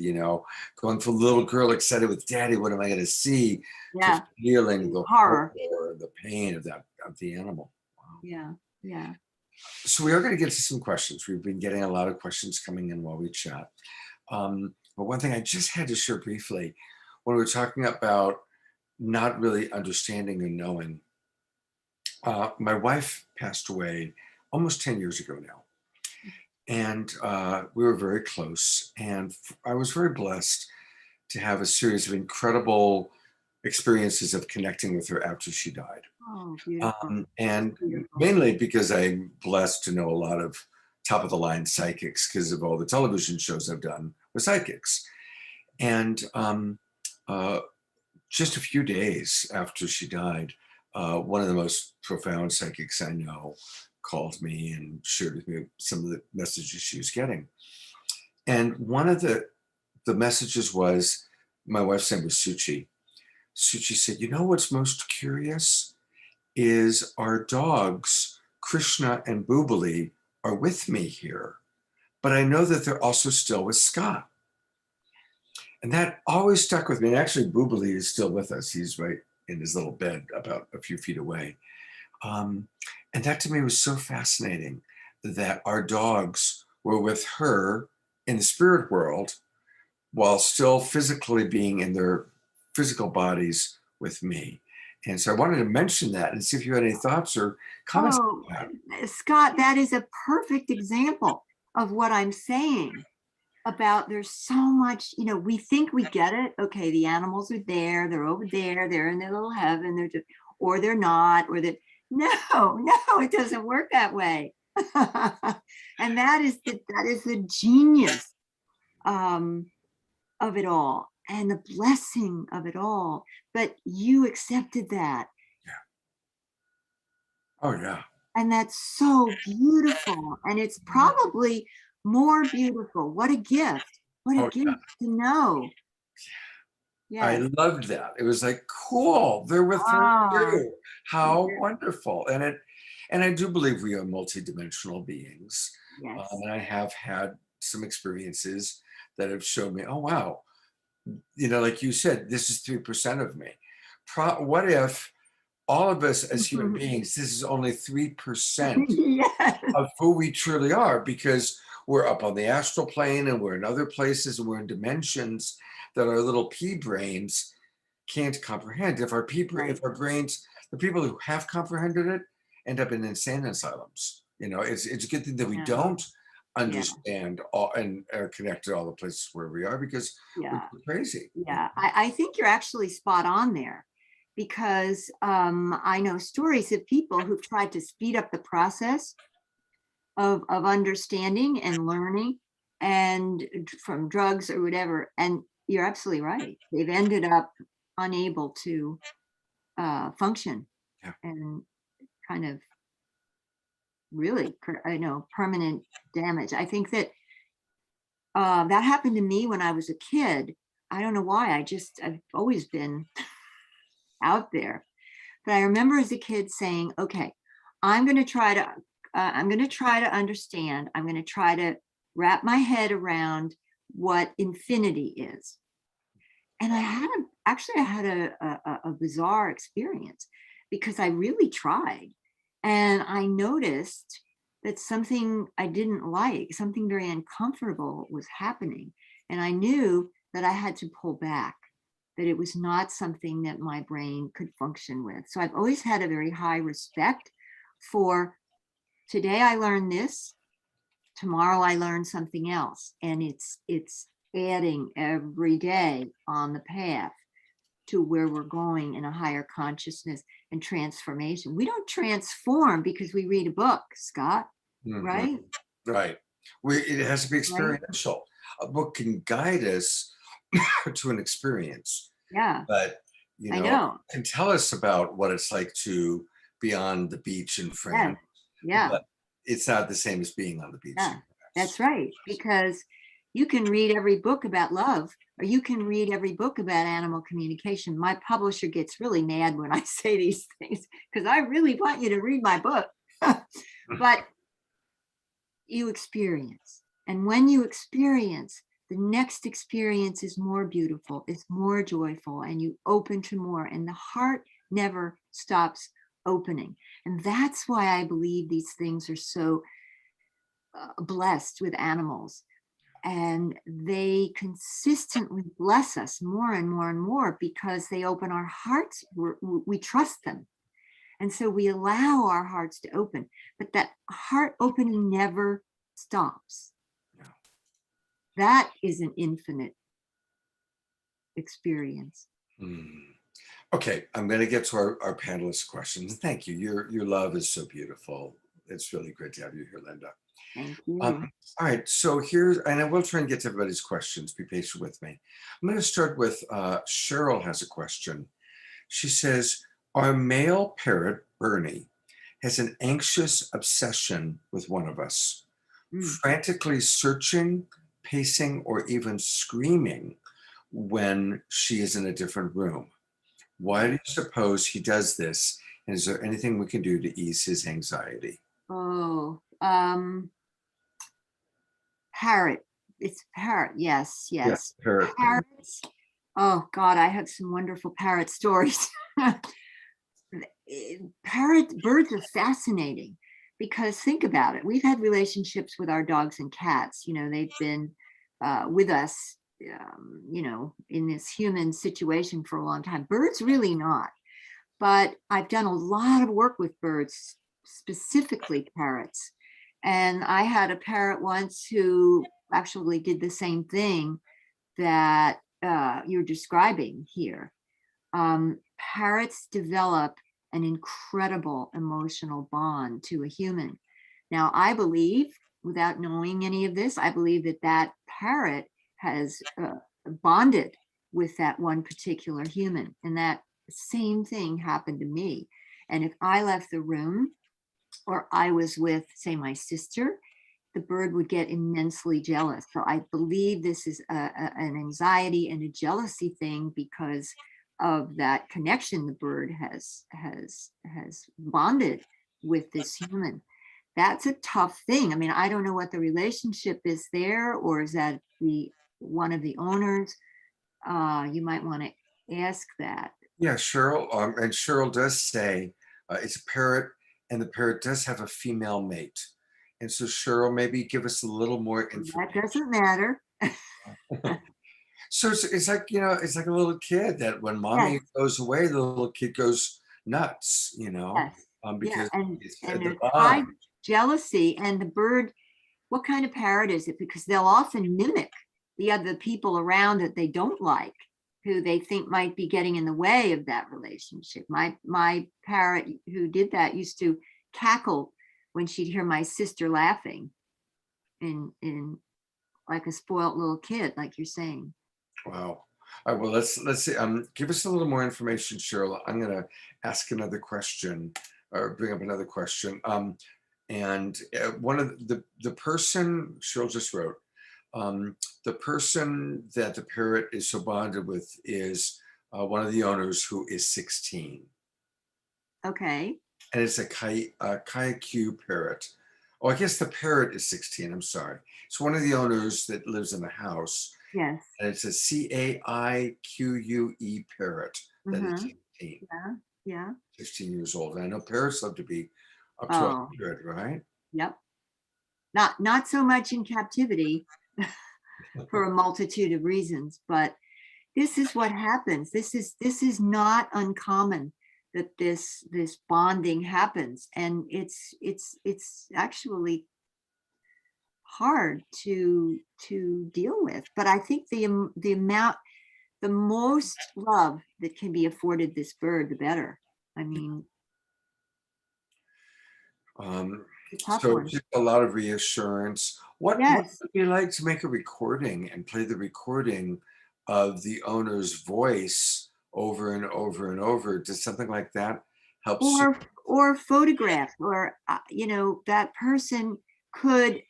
Speaker 1: going from little girl excited with daddy, what am I going to see, to
Speaker 2: yeah,
Speaker 1: feeling the
Speaker 2: horror.
Speaker 1: horror, the pain of the animal. Wow.
Speaker 2: Yeah, yeah.
Speaker 1: So we are going to get to some questions. We've been getting a lot of questions coming in while we chat. But one thing I just had to share briefly, when we were talking about not really understanding and knowing, my wife passed away almost 10 years ago now. And we were very close. And I was very blessed to have a series of incredible experiences of connecting with her after she died.
Speaker 2: Oh, beautiful. That's
Speaker 1: And
Speaker 2: beautiful.
Speaker 1: mainly because I'm blessed to know a lot of top of the line psychics because of all the television shows I've done with psychics. And uh, just a few days after she died, one of the most profound psychics I know called me and shared with me some of the messages she was getting. And one of the messages was, my wife's name was Suchi. Suchi said, what's most curious is our dogs, Krishna and Boobali, are with me here, but I know that they're also still with Scott. And that always stuck with me. And actually, Boobali is still with us. He's right in his little bed about a few feet away. Um, and that to me was so fascinating, that our dogs were with her in the spirit world while still physically being in their physical bodies with me. And so I wanted to mention that and see if you had any thoughts or comments
Speaker 2: Oh,
Speaker 1: on that.
Speaker 2: Scott, that is a perfect example of what I'm saying about there's so much, we think we get it. Okay, the animals are there, they're over there, they're in their little heaven, they're just, or they're not, or that no, no, it doesn't work that way. And that is the genius of it all and the blessing of it all. But you accepted that.
Speaker 1: Yeah. Oh, yeah.
Speaker 2: And that's so beautiful. And it's probably more beautiful. What a gift. What a
Speaker 1: Oh, yeah.
Speaker 2: gift to know.
Speaker 1: I
Speaker 2: Yes.
Speaker 1: loved that. It was like, cool, they're with her
Speaker 2: Ah,
Speaker 1: too. How wonderful. And I do believe we are multidimensional beings.
Speaker 2: yes.
Speaker 1: And I have had some experiences that have shown me, oh, wow, like you said, this is 3% of me. What if all of us as human beings, this is only 3%
Speaker 2: Yes.
Speaker 1: of who we truly are, because we're up on the astral plane and we're in other places and we're in dimensions that our little pea brains can't comprehend.
Speaker 2: Right.
Speaker 1: If our brains, the people who have comprehended it end up in insane asylums. It's a good thing that we
Speaker 2: Yeah.
Speaker 1: don't
Speaker 2: Yeah.
Speaker 1: understand all and are connected to all the places where we are, because we're
Speaker 2: Yeah.
Speaker 1: crazy.
Speaker 2: Yeah. I think you're actually spot on there because I know stories of people who've tried to speed up the process of understanding and learning and from drugs or whatever. And you're absolutely right. They've ended up unable to function
Speaker 1: Yeah.
Speaker 2: and kind of really, permanent damage. I think that that happened to me when I was a kid. I don't know why. I've always been out there. But I remember as a kid saying, okay, I'm going to try to, I'm going to try to understand. I'm going to try to wrap my head around what infinity is. And I had a bizarre experience because I really tried. And I noticed that something I didn't like, something very uncomfortable was happening. And I knew that I had to pull back, that it was not something that my brain could function with. So I've always had a very high respect for today I learned this, tomorrow I learn something else. And it's adding every day on the path. to where we're going in a higher consciousness and transformation. We don't transform because we read a book, Scott,
Speaker 1: Mhm.
Speaker 2: right?
Speaker 1: Right. It has to be
Speaker 2: Right?
Speaker 1: experiential. A book can guide us to an experience,
Speaker 2: Yeah,
Speaker 1: but
Speaker 2: I know.
Speaker 1: can tell us about what it's like to be on the beach in France,
Speaker 2: Yes. Yeah.
Speaker 1: but it's not the same as being on the beach in
Speaker 2: Yeah, that's
Speaker 1: France.
Speaker 2: right. Because you can read every book about love, or you can read every book about animal communication. My publisher gets really mad when I say these things because I really want you to read my book. But you experience. And when you experience, the next experience is more beautiful, it's more joyful, and you open to more. And the heart never stops opening. And that's why I believe these things are so blessed with animals, and they consistently bless us more and more and more because they open our hearts. We trust them, and so we allow our hearts to open, but that heart opening never stops.
Speaker 1: Yeah.
Speaker 2: That is an infinite experience.
Speaker 1: Hmm. Okay, I'm going to get to our panelist questions. Thank you. Your love is so beautiful. It's really great to have you here, Linda.
Speaker 2: Thank
Speaker 1: Um,
Speaker 2: you.
Speaker 1: all right, so here's, and I will try and get to everybody's questions. Be patient with me. I'm going to start with Cheryl has a question. She says, our male parrot, Bernie, has an anxious obsession with one of us,
Speaker 2: Mm.
Speaker 1: frantically searching, pacing, or even screaming when she is in a different room. Why do you suppose he does this? And is there anything we can do to ease his anxiety?
Speaker 2: Oh, parrot. It's parrot. Yes,
Speaker 1: Yeah,
Speaker 2: yes.
Speaker 1: parrot.
Speaker 2: Parrots. Oh God, I have some wonderful parrot stories. Parrot birds are fascinating because think about it. We've had relationships with our dogs and cats. They've been with us, in this human situation for a long time. Birds really not. But I've done a lot of work with birds, specifically parrots. And I had a parrot once who actually did the same thing that you're describing here. Parrots develop an incredible emotional bond to a human. Now, I believe, without knowing any of this, I believe that that parrot has bonded with that one particular human. And that same thing happened to me. And if I left the room or I was with, say, my sister, the bird would get immensely jealous. So I believe this is an anxiety and a jealousy thing because of that connection the bird has bonded with this human. That's a tough thing. I mean, I don't know what the relationship is there, or is that the one of the owners? You might want to ask that.
Speaker 1: Yeah, Cheryl, and Cheryl does say it's a parrot, and the parrot does have a female mate. And so, Cheryl, maybe give us a little more
Speaker 2: That
Speaker 1: information.
Speaker 2: doesn't matter.
Speaker 1: So it's like, it's like a little kid that when
Speaker 2: Yes,
Speaker 1: mommy goes away, the little kid goes nuts,
Speaker 2: yes, yeah,
Speaker 1: because
Speaker 2: and
Speaker 1: it's the
Speaker 2: there's high
Speaker 1: bond.
Speaker 2: jealousy, and the bird. What kind of parrot is it? Because they'll often mimic the other people around that they don't like, who they think might be getting in the way of that relationship. My parrot who did that used to cackle when she'd hear my sister laughing, in like a spoiled little kid, like you're saying.
Speaker 1: Wow. All right, well, let's see. Give us a little more information, Cheryl. I'm going to ask another question or bring up another question. And one of the person Cheryl just wrote, the person that the parrot is so bonded with is one of the owners who is 16,
Speaker 2: Okay.
Speaker 1: and it's a Kaiku parrot. Oh, I guess the parrot is 16. I'm sorry. It's one of the owners that lives in the house,
Speaker 2: Yes.
Speaker 1: and it's a Caique parrot that is
Speaker 2: Mm-hmm.
Speaker 1: 16,
Speaker 2: Yeah. Yeah.
Speaker 1: 16 years old. And I know parrots live to be up to
Speaker 2: Oh,
Speaker 1: 100, right?
Speaker 2: yep. Not so much in captivity for a multitude of reasons, but this is what happens. This is not uncommon that this bonding happens, and it's actually hard to deal with. But I think the amount the most love that can be afforded this bird, the better. I mean, it's a tough
Speaker 1: So
Speaker 2: one.
Speaker 1: just a lot of reassurance. What
Speaker 2: Yes.
Speaker 1: would you like to make a recording and play the recording of the owner's voice over and over and over? Does something like that help soothe?
Speaker 2: Or photographs, or that person could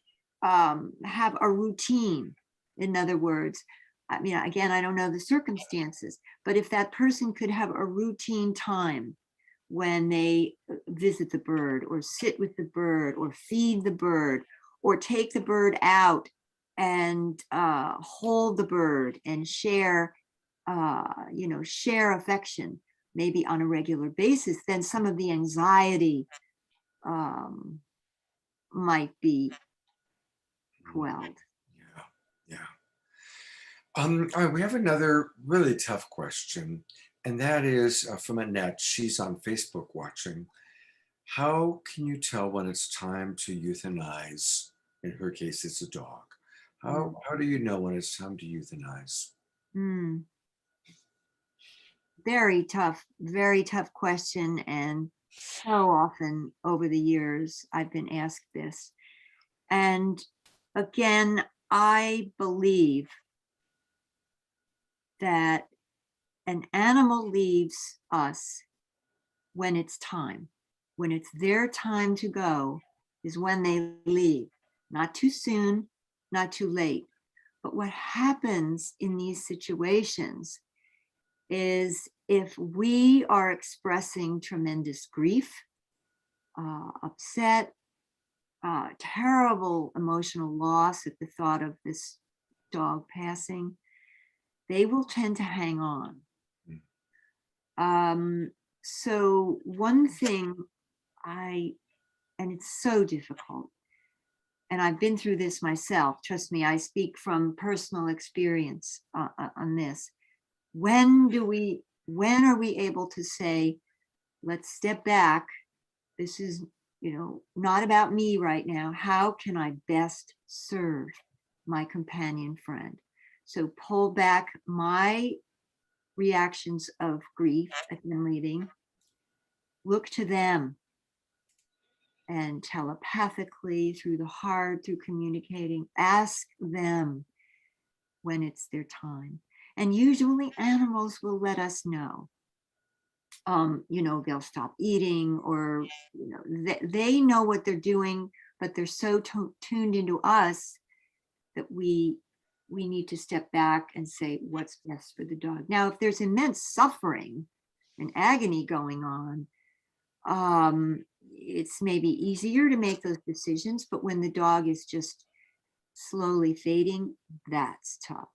Speaker 2: have a routine. In other words, I mean, again, I don't know the circumstances, but if that person could have a routine time when they visit the bird or sit with the bird or feed the bird or take the bird out and hold the bird and share affection, maybe on a regular basis, then some of the anxiety um, might be quelled.
Speaker 1: Yeah, yeah. All right, we have another really tough question, and that is from Annette. She's on Facebook watching. How can you tell when it's time to euthanize? In her case, it's a dog.
Speaker 2: Mm.
Speaker 1: How do you know when it's time to euthanize?
Speaker 2: Mm. Very tough question. And so often over the years, I've been asked this. And again, I believe that an animal leaves us when it's time. When it's their time to go is when they leave. Not too soon, not too late. But what happens in these situations is if we are expressing tremendous grief, upset, terrible emotional loss at the thought of this dog passing, they will tend to hang on.
Speaker 1: Mm.
Speaker 2: So one thing and it's so difficult, and I've been through this myself. Trust me, I speak from personal experience on this. When are we able to say, let's step back? This is, not about me right now. How can I best serve my companion friend? So pull back my reactions of grief at them leaving, look to them, and telepathically, through the heart, through communicating, ask them when it's their time. And usually animals will let us know. They'll stop eating, or they know what they're doing, but they're so tuned into us that we need to step back and say what's best for the dog. Now, if there's immense suffering and agony going on, it's maybe easier to make those decisions, but when the dog is just slowly fading, that's tough.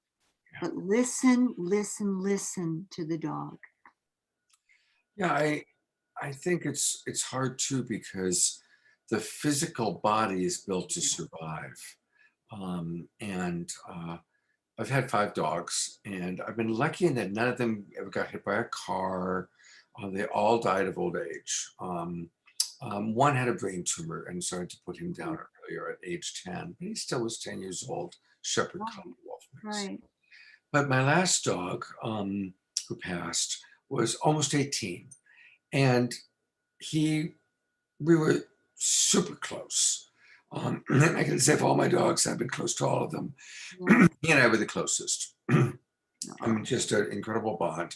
Speaker 2: But listen, listen, listen to the dog.
Speaker 1: Yeah, I think it's hard too because the physical body is built to survive. And I've had 5 dogs, and I've been lucky in that none of them ever got hit by a car. They all died of old age. One had a brain tumor, and so I had to put him down earlier at age 10, but he still was 10 years old, Shepherd
Speaker 2: Right,
Speaker 1: Collie Wolf mix.
Speaker 2: right.
Speaker 1: But my last dog, who passed, was almost 18, and he we were super close. And I can say for all my dogs, I've been close to all of them.
Speaker 2: Yeah.
Speaker 1: He and I were the closest. I
Speaker 2: No.
Speaker 1: mean, just an incredible bond.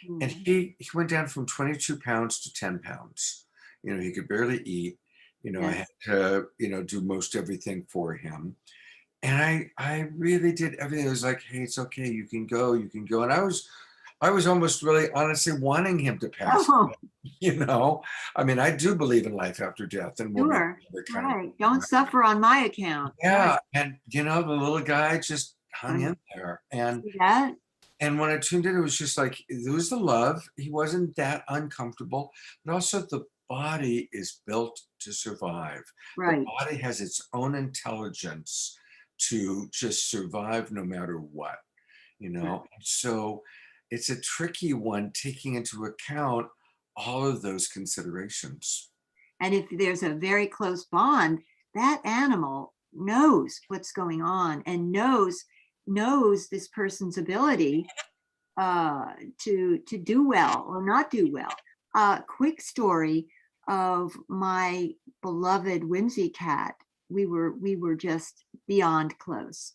Speaker 1: And
Speaker 2: Mm.
Speaker 1: he went down from 22 pounds to 10 pounds. He could barely eat. I
Speaker 2: Yes.
Speaker 1: had to, do most everything for him. And I really did everything. It was like, hey, it's okay, you can go, you can go. And I was almost really honestly wanting him to pass.
Speaker 2: Oh,
Speaker 1: you know I mean, I do believe in life after death, and we'll be
Speaker 2: sure.
Speaker 1: other kind of
Speaker 2: Right. Don't suffer on my account. Right.
Speaker 1: yeah. And the little guy just hung
Speaker 2: I
Speaker 1: in there, and
Speaker 2: see that.
Speaker 1: when I tuned in, it was just like there was the love. He wasn't that uncomfortable, but also the body is built to survive. The
Speaker 2: Right.
Speaker 1: body has its own intelligence to just survive no matter what.
Speaker 2: Right.
Speaker 1: So it's a tricky one, taking into account all of those considerations.
Speaker 2: And if there's a very close bond, that animal knows what's going on and knows this person's ability to do well or not do well. Quick story of my beloved Whimsy cat. We were just beyond close.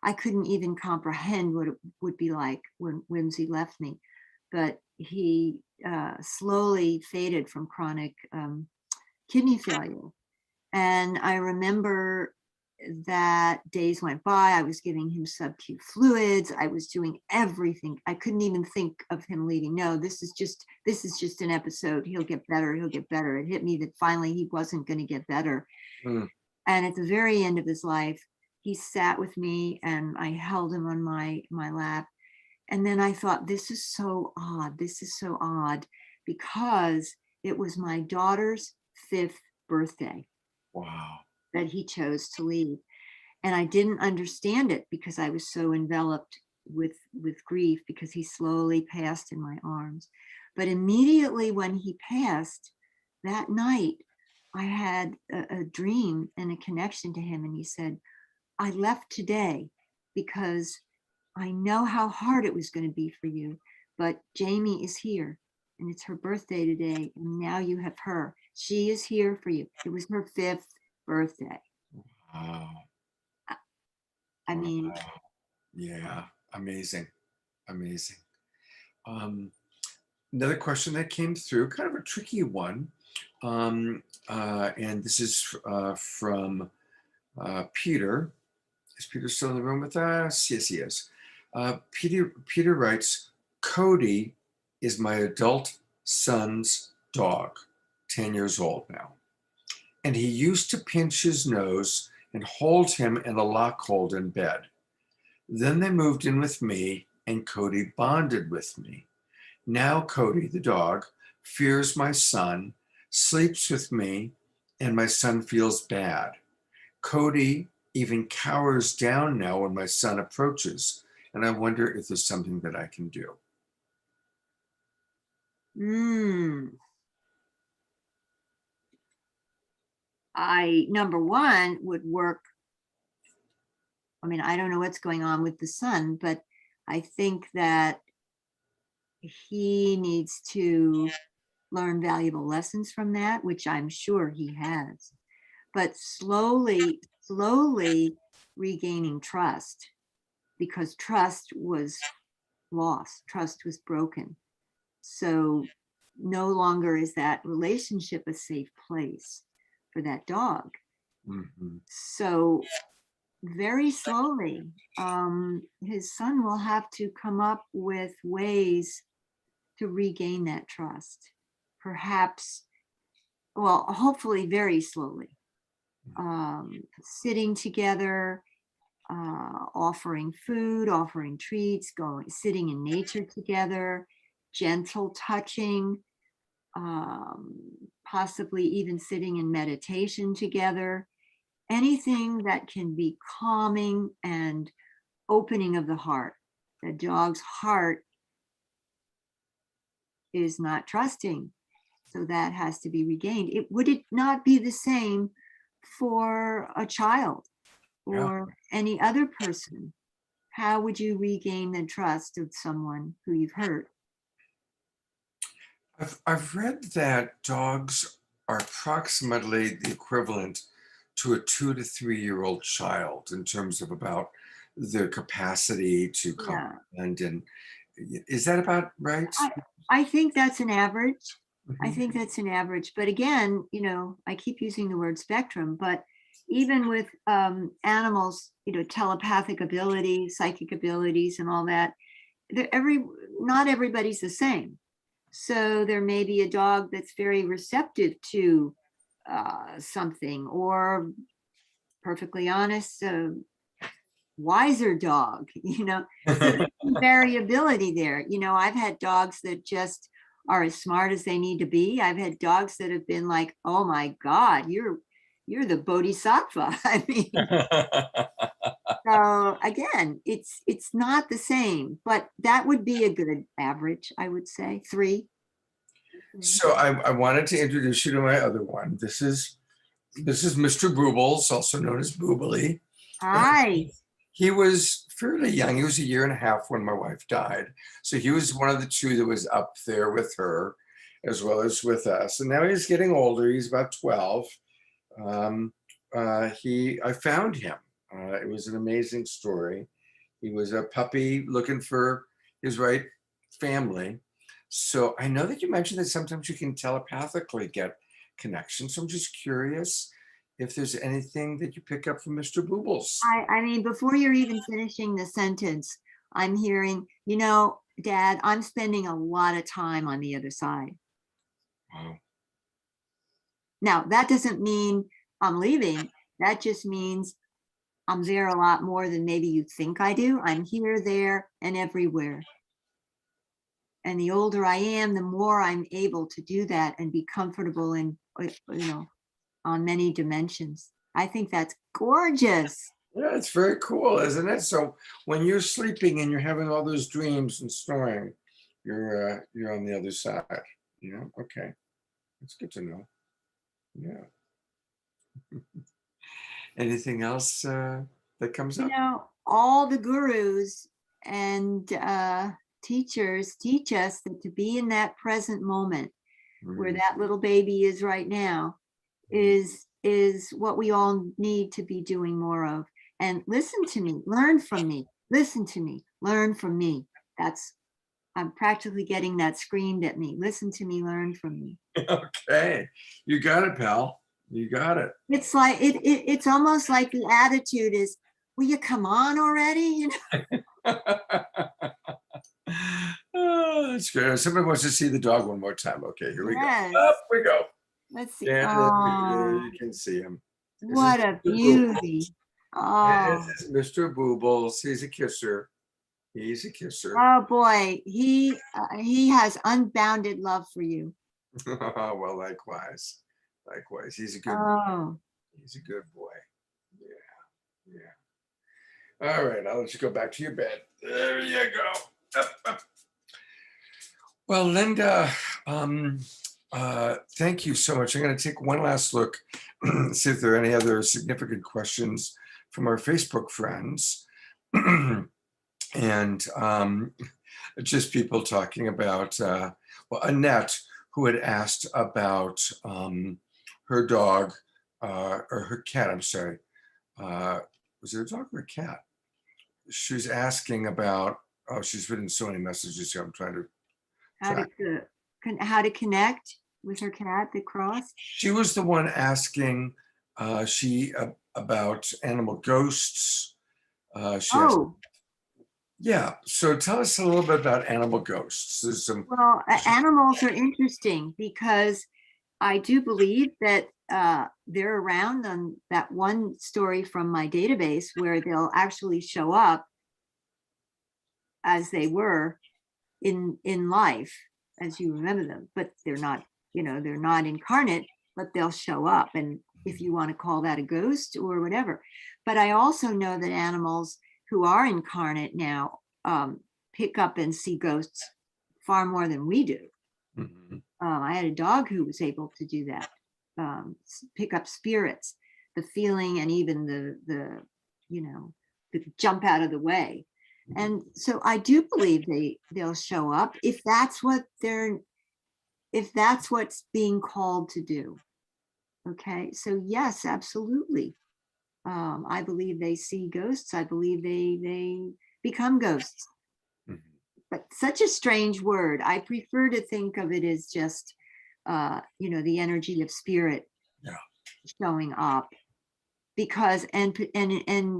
Speaker 2: I couldn't even comprehend what it would be like when Whimsy left me, but he slowly faded from chronic kidney failure. And I remember that days went by. I was giving him sub-Q fluids. I was doing everything. I couldn't even think of him leaving. No, this is just an episode. He'll get better. He'll get better. It hit me that finally he wasn't going to get better.
Speaker 1: Mm.
Speaker 2: And at the very end of his life, he sat with me and I held him on my lap. And then I thought, this is so odd. This is so odd, because it was my daughter's 5th birthday
Speaker 1: Wow.
Speaker 2: that he chose to leave. And I didn't understand it because I was so enveloped with grief, because he slowly passed in my arms. But immediately when he passed that night, I had a dream and a connection to him. And he said, I left today because I know how hard it was going to be for you, but Jamie is here and it's her birthday today. And now you have her. She is here for you. It was her 5th birthday.
Speaker 1: Wow.
Speaker 2: I mean,
Speaker 1: Wow. Yeah. Amazing. Amazing. Another question that came through, kind of a tricky one. And this is from Peter. Is Peter still in the room with us? Yes, he is. Peter writes, Cody is my adult son's dog, 10 years old now. And he used to pinch his nose and hold him in a lock hold in bed. Then they moved in with me and Cody bonded with me. Now Cody, the dog, fears my son, sleeps with me, and my son feels bad. Cody even cowers down now when my son approaches, and I wonder if there's something that I can do.
Speaker 2: Number one, would work. I mean, I don't know what's going on with the son, but I think that he needs to learn valuable lessons from that, which I'm sure he has. But slowly regaining trust, because trust was lost, trust was broken. So no longer is that relationship a safe place for that dog.
Speaker 1: Mm-hmm.
Speaker 2: So very slowly, his son will have to come up with ways to regain that trust. Perhaps, well, hopefully very slowly. Sitting together, offering food, offering treats, sitting in nature together, gentle touching, possibly even sitting in meditation together. Anything that can be calming and opening of the heart. The dog's heart is not trusting, so that has to be regained. Would it not be the same for a child or any other person? How would you regain the trust of someone who you've hurt?
Speaker 1: I've read that dogs are approximately the equivalent to a 2 to 3-year-old child in terms of about their capacity to comprehend. And is that about right?
Speaker 2: I think that's an average. I
Speaker 1: Mhm.
Speaker 2: think that's an average. But again, I keep using the word spectrum, but even with animals, telepathic abilities, psychic abilities, and all that, not everybody's the same. So there may be a dog that's very receptive to something, or perfectly honest, wiser dog, so there's variability there. I've had dogs that just are as smart as they need to be. I've had dogs that have been like, oh my God, you're the bodhisattva. I mean, so again, it's not the same, but that would be a good average, I would say 3.
Speaker 1: So I wanted to introduce you to my other one. This is Mr. Boobles, also known as Boobily.
Speaker 2: Hi.
Speaker 1: He was fairly young. He was a year and a half when my wife died. So he was one of the two that was up there with her as well as with us. And now he's getting older. He's about 12. I found him. It was an amazing story. He was a puppy looking for his right family. So I know that you mentioned that sometimes you can telepathically get connections. So I'm just curious if there's anything that you pick up from Mr. Boobles.
Speaker 2: I mean, before you're even finishing the sentence, I'm hearing, Dad, I'm spending a lot of time on the other side.
Speaker 1: Wow.
Speaker 2: Now, that doesn't mean I'm leaving. That just means I'm there a lot more than maybe you think I do. I'm here, there, and everywhere. And the older I am, the more I'm able to do that and be comfortable in, on many dimensions. I think that's gorgeous.
Speaker 1: Yeah, it's very cool, isn't it? So when you're sleeping and you're having all those dreams and snoring, you're on the other side. Okay, that's good to know. Yeah. Anything else that comes up?
Speaker 2: All the gurus and teachers teach us that to be in that present moment where
Speaker 1: Mm.
Speaker 2: that little baby is right now is what we all need to be doing more of. And listen to me, learn from me, listen to me, learn from me. I'm practically getting that screamed at me. Listen to me, learn from me.
Speaker 1: Okay, you got it, pal. You got it.
Speaker 2: It's like it's almost like the attitude is, will you come on already?
Speaker 1: Oh, that's good. Somebody wants to see the dog one more time. Okay, here we go.
Speaker 2: Yes.
Speaker 1: Up we go.
Speaker 2: Let's see.
Speaker 1: And
Speaker 2: Oh,
Speaker 1: you can see him.
Speaker 2: what a beauty. Oh,
Speaker 1: This is Mr. Boobles. He's a kisser. He's a kisser.
Speaker 2: oh boy, he has unbounded love for you.
Speaker 1: Well, likewise. Likewise. He's a good boy.
Speaker 2: Oh,
Speaker 1: He's a good boy. Yeah. Yeah. All right, I'll let you go back to your bed. There you go. Up, up. Well, Linda, thank you so much. I'm going to take one last look, see if there are any other significant questions from our Facebook friends. And just people talking about, Annette, who had asked about her dog, or her cat, I'm sorry. Was it a dog or a cat? She was asking about, she's written so many messages here. I'm trying to
Speaker 2: how to connect with her cat, the cross.
Speaker 1: She was the one asking about animal ghosts. She asked, yeah. So tell us a little bit about animal ghosts.
Speaker 2: Well, animals are interesting because I do believe that they're around on that one story from my database where they'll actually show up as they were in life, as you remember them, but they're not, they're not incarnate, but they'll show up. And if you want to call that a ghost or whatever. But I also know that animals who are incarnate now pick up and see ghosts far more than we do.
Speaker 1: Mm-hmm.
Speaker 2: I had a dog who was able to do that, pick up spirits, the feeling, and even the jump out of the way. And so I do believe they'll show up if that's what's being called to do. Okay, so yes, absolutely. I believe they see ghosts. I believe they become ghosts.
Speaker 1: Mm-hmm.
Speaker 2: But such a strange word. I prefer to think of it as just, the energy of spirit showing up, because and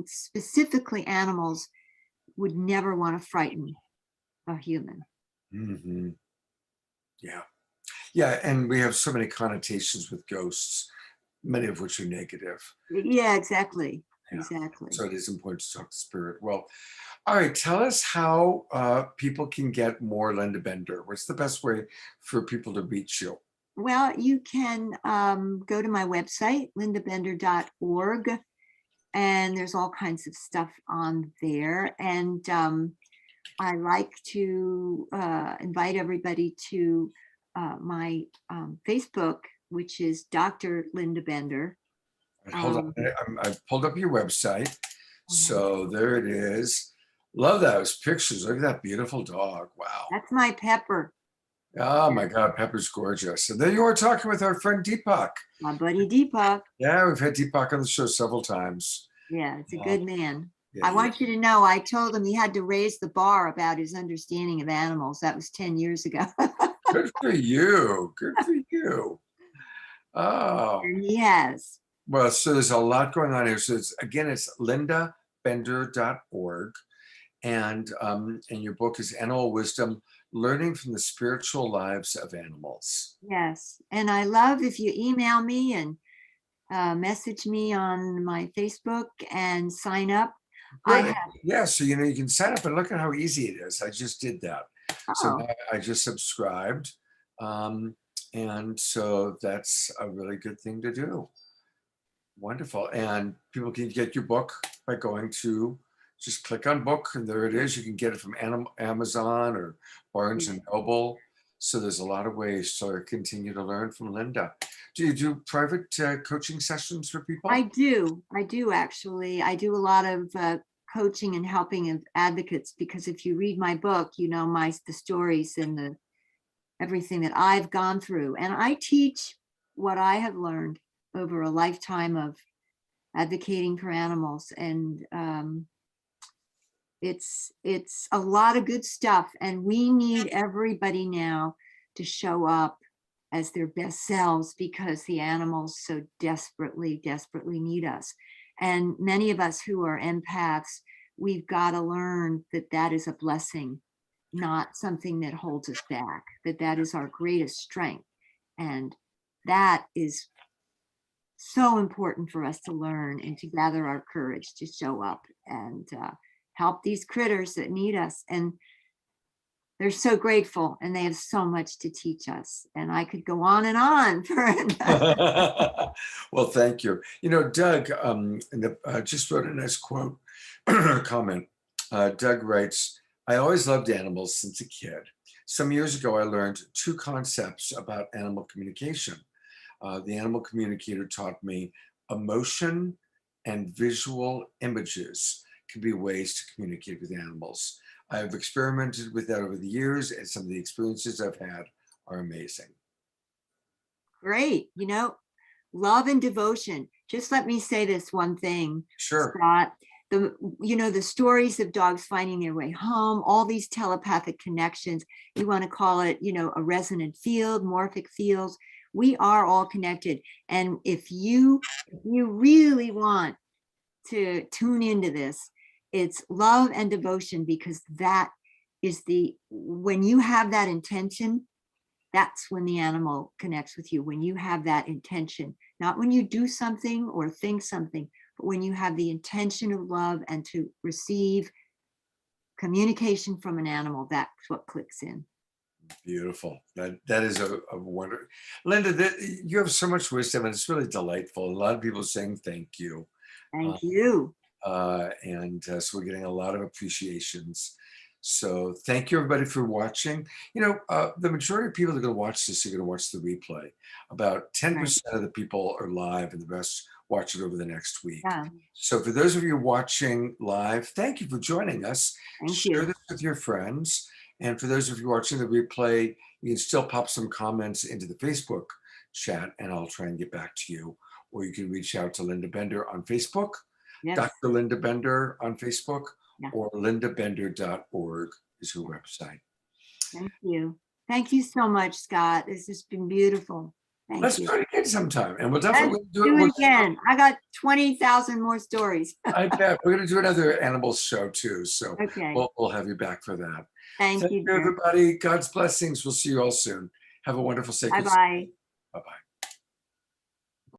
Speaker 2: specifically animals would never want to frighten a human.
Speaker 1: Mm-hmm. Yeah, and we have so many connotations with ghosts, many of which are negative.
Speaker 2: Yeah, exactly.
Speaker 1: Yeah.
Speaker 2: Exactly.
Speaker 1: So it is important to talk to spirit. Well, all right, tell us how people can get more Linda Bender. What's the best way for people to reach you?
Speaker 2: Well, you can go to my website, lindabender.org, and there's all kinds of stuff on there. And I like to invite everybody to my Facebook, which is Dr. Linda Bender.
Speaker 1: Hold on, I've pulled up your website. So there it is. Love those pictures. Look at that beautiful dog. Wow.
Speaker 2: That's my Pepper,
Speaker 1: Oh my God, Pepper's gorgeous. And there you are talking with our friend Deepak.
Speaker 2: my buddy Deepak.
Speaker 1: Yeah, we've had Deepak on the show several times.
Speaker 2: Yeah, it's a
Speaker 1: Um,
Speaker 2: good man.
Speaker 1: yeah,
Speaker 2: I
Speaker 1: yeah.
Speaker 2: want you to know, I told him he had to raise the bar about his understanding of animals. That was 10 years ago.
Speaker 1: Good for you. Good for you. Oh,
Speaker 2: And he has.
Speaker 1: well, so there's a lot going on here. So it's again, it's lindabender.org. And your book is Animal Wisdom, Learning from the Spiritual Lives of Animals.
Speaker 2: Yes. And I love if you email me and message me on my Facebook and sign up. I
Speaker 1: Good.
Speaker 2: have,
Speaker 1: Yeah, so you can sign up and look at how easy it is. I just did that. So
Speaker 2: oh,
Speaker 1: now I just subscribed. And so that's a really good thing to do. Wonderful. And people can get your book by going to just click on book, and there it is. You can get it from Amazon or Barnes and Noble. So there's a lot of ways to continue to learn from Linda. Do you do private coaching sessions for people?
Speaker 2: I do. I do actually. I do a lot of coaching and helping of advocates, because if you read my book, you know, the stories and the everything that I've gone through. And I teach what I have learned over a lifetime of advocating for animals. And it's a lot of good stuff. And we need everybody now to show up as their best selves, because the animals so desperately, desperately need us. And many of us who are empaths, we've got to learn that that is a blessing, not something that holds us back, that that is our greatest strength. And that is so important for us to learn and to gather our courage to show up and help these critters that need us. And they're so grateful, and they have so much to teach us. And I could go on and on for
Speaker 1: Well, thank you. Doug just wrote a nice quote comment. Doug writes, I always loved animals since a kid. Some years ago, I learned two concepts about animal communication. The animal communicator taught me emotion and visual images can be ways to communicate with animals. I've experimented with that over the years, and some of the experiences I've had are amazing.
Speaker 2: great. You know, love and devotion. Just let me say this one thing,
Speaker 1: Sure.
Speaker 2: Scott. The stories of dogs finding their way home, all these telepathic connections, you want to call it, a resonant field, morphic fields. We are all connected. And if you really want to tune into this, it's love and devotion, because that is when you have that intention, that's when the animal connects with you. When you have that intention, not when you do something or think something, but when you have the intention of love and to receive communication from an animal, that's what clicks in.
Speaker 1: Beautiful. That is a wonder. Linda, you have so much wisdom, and it's really delightful. A lot of people saying thank you.
Speaker 2: Thank you.
Speaker 1: So we're getting a lot of appreciations. So thank you, everybody, for watching. The majority of people that are going to watch this are going to watch the replay. About 10% of the people are live, and the rest watch it over the next week.
Speaker 2: Yeah.
Speaker 1: So for those of you watching live, thank you for joining us.
Speaker 2: Thank
Speaker 1: Share
Speaker 2: you.
Speaker 1: this with your friends. And for those of you watching the replay, you can still pop some comments into the Facebook chat, and I'll try and get back to you. Or you can reach out to Linda Bender on Facebook,
Speaker 2: Yes.
Speaker 1: Dr. Linda Bender on Facebook,
Speaker 2: Yeah.
Speaker 1: or lindabender.org is her website.
Speaker 2: Thank you. Thank you so much, Scott. This has been beautiful.
Speaker 1: Let's
Speaker 2: Thank you.
Speaker 1: do it again sometime, and we'll definitely
Speaker 2: Do it again. I got 20,000 more stories.
Speaker 1: I bet we're going to do another animals show too, so
Speaker 2: Okay.
Speaker 1: we'll have you back for that.
Speaker 2: Thank you,
Speaker 1: everybody. God's blessings. We'll see you all soon. Have a wonderful sacred.
Speaker 2: Bye-bye.
Speaker 1: Bye-bye.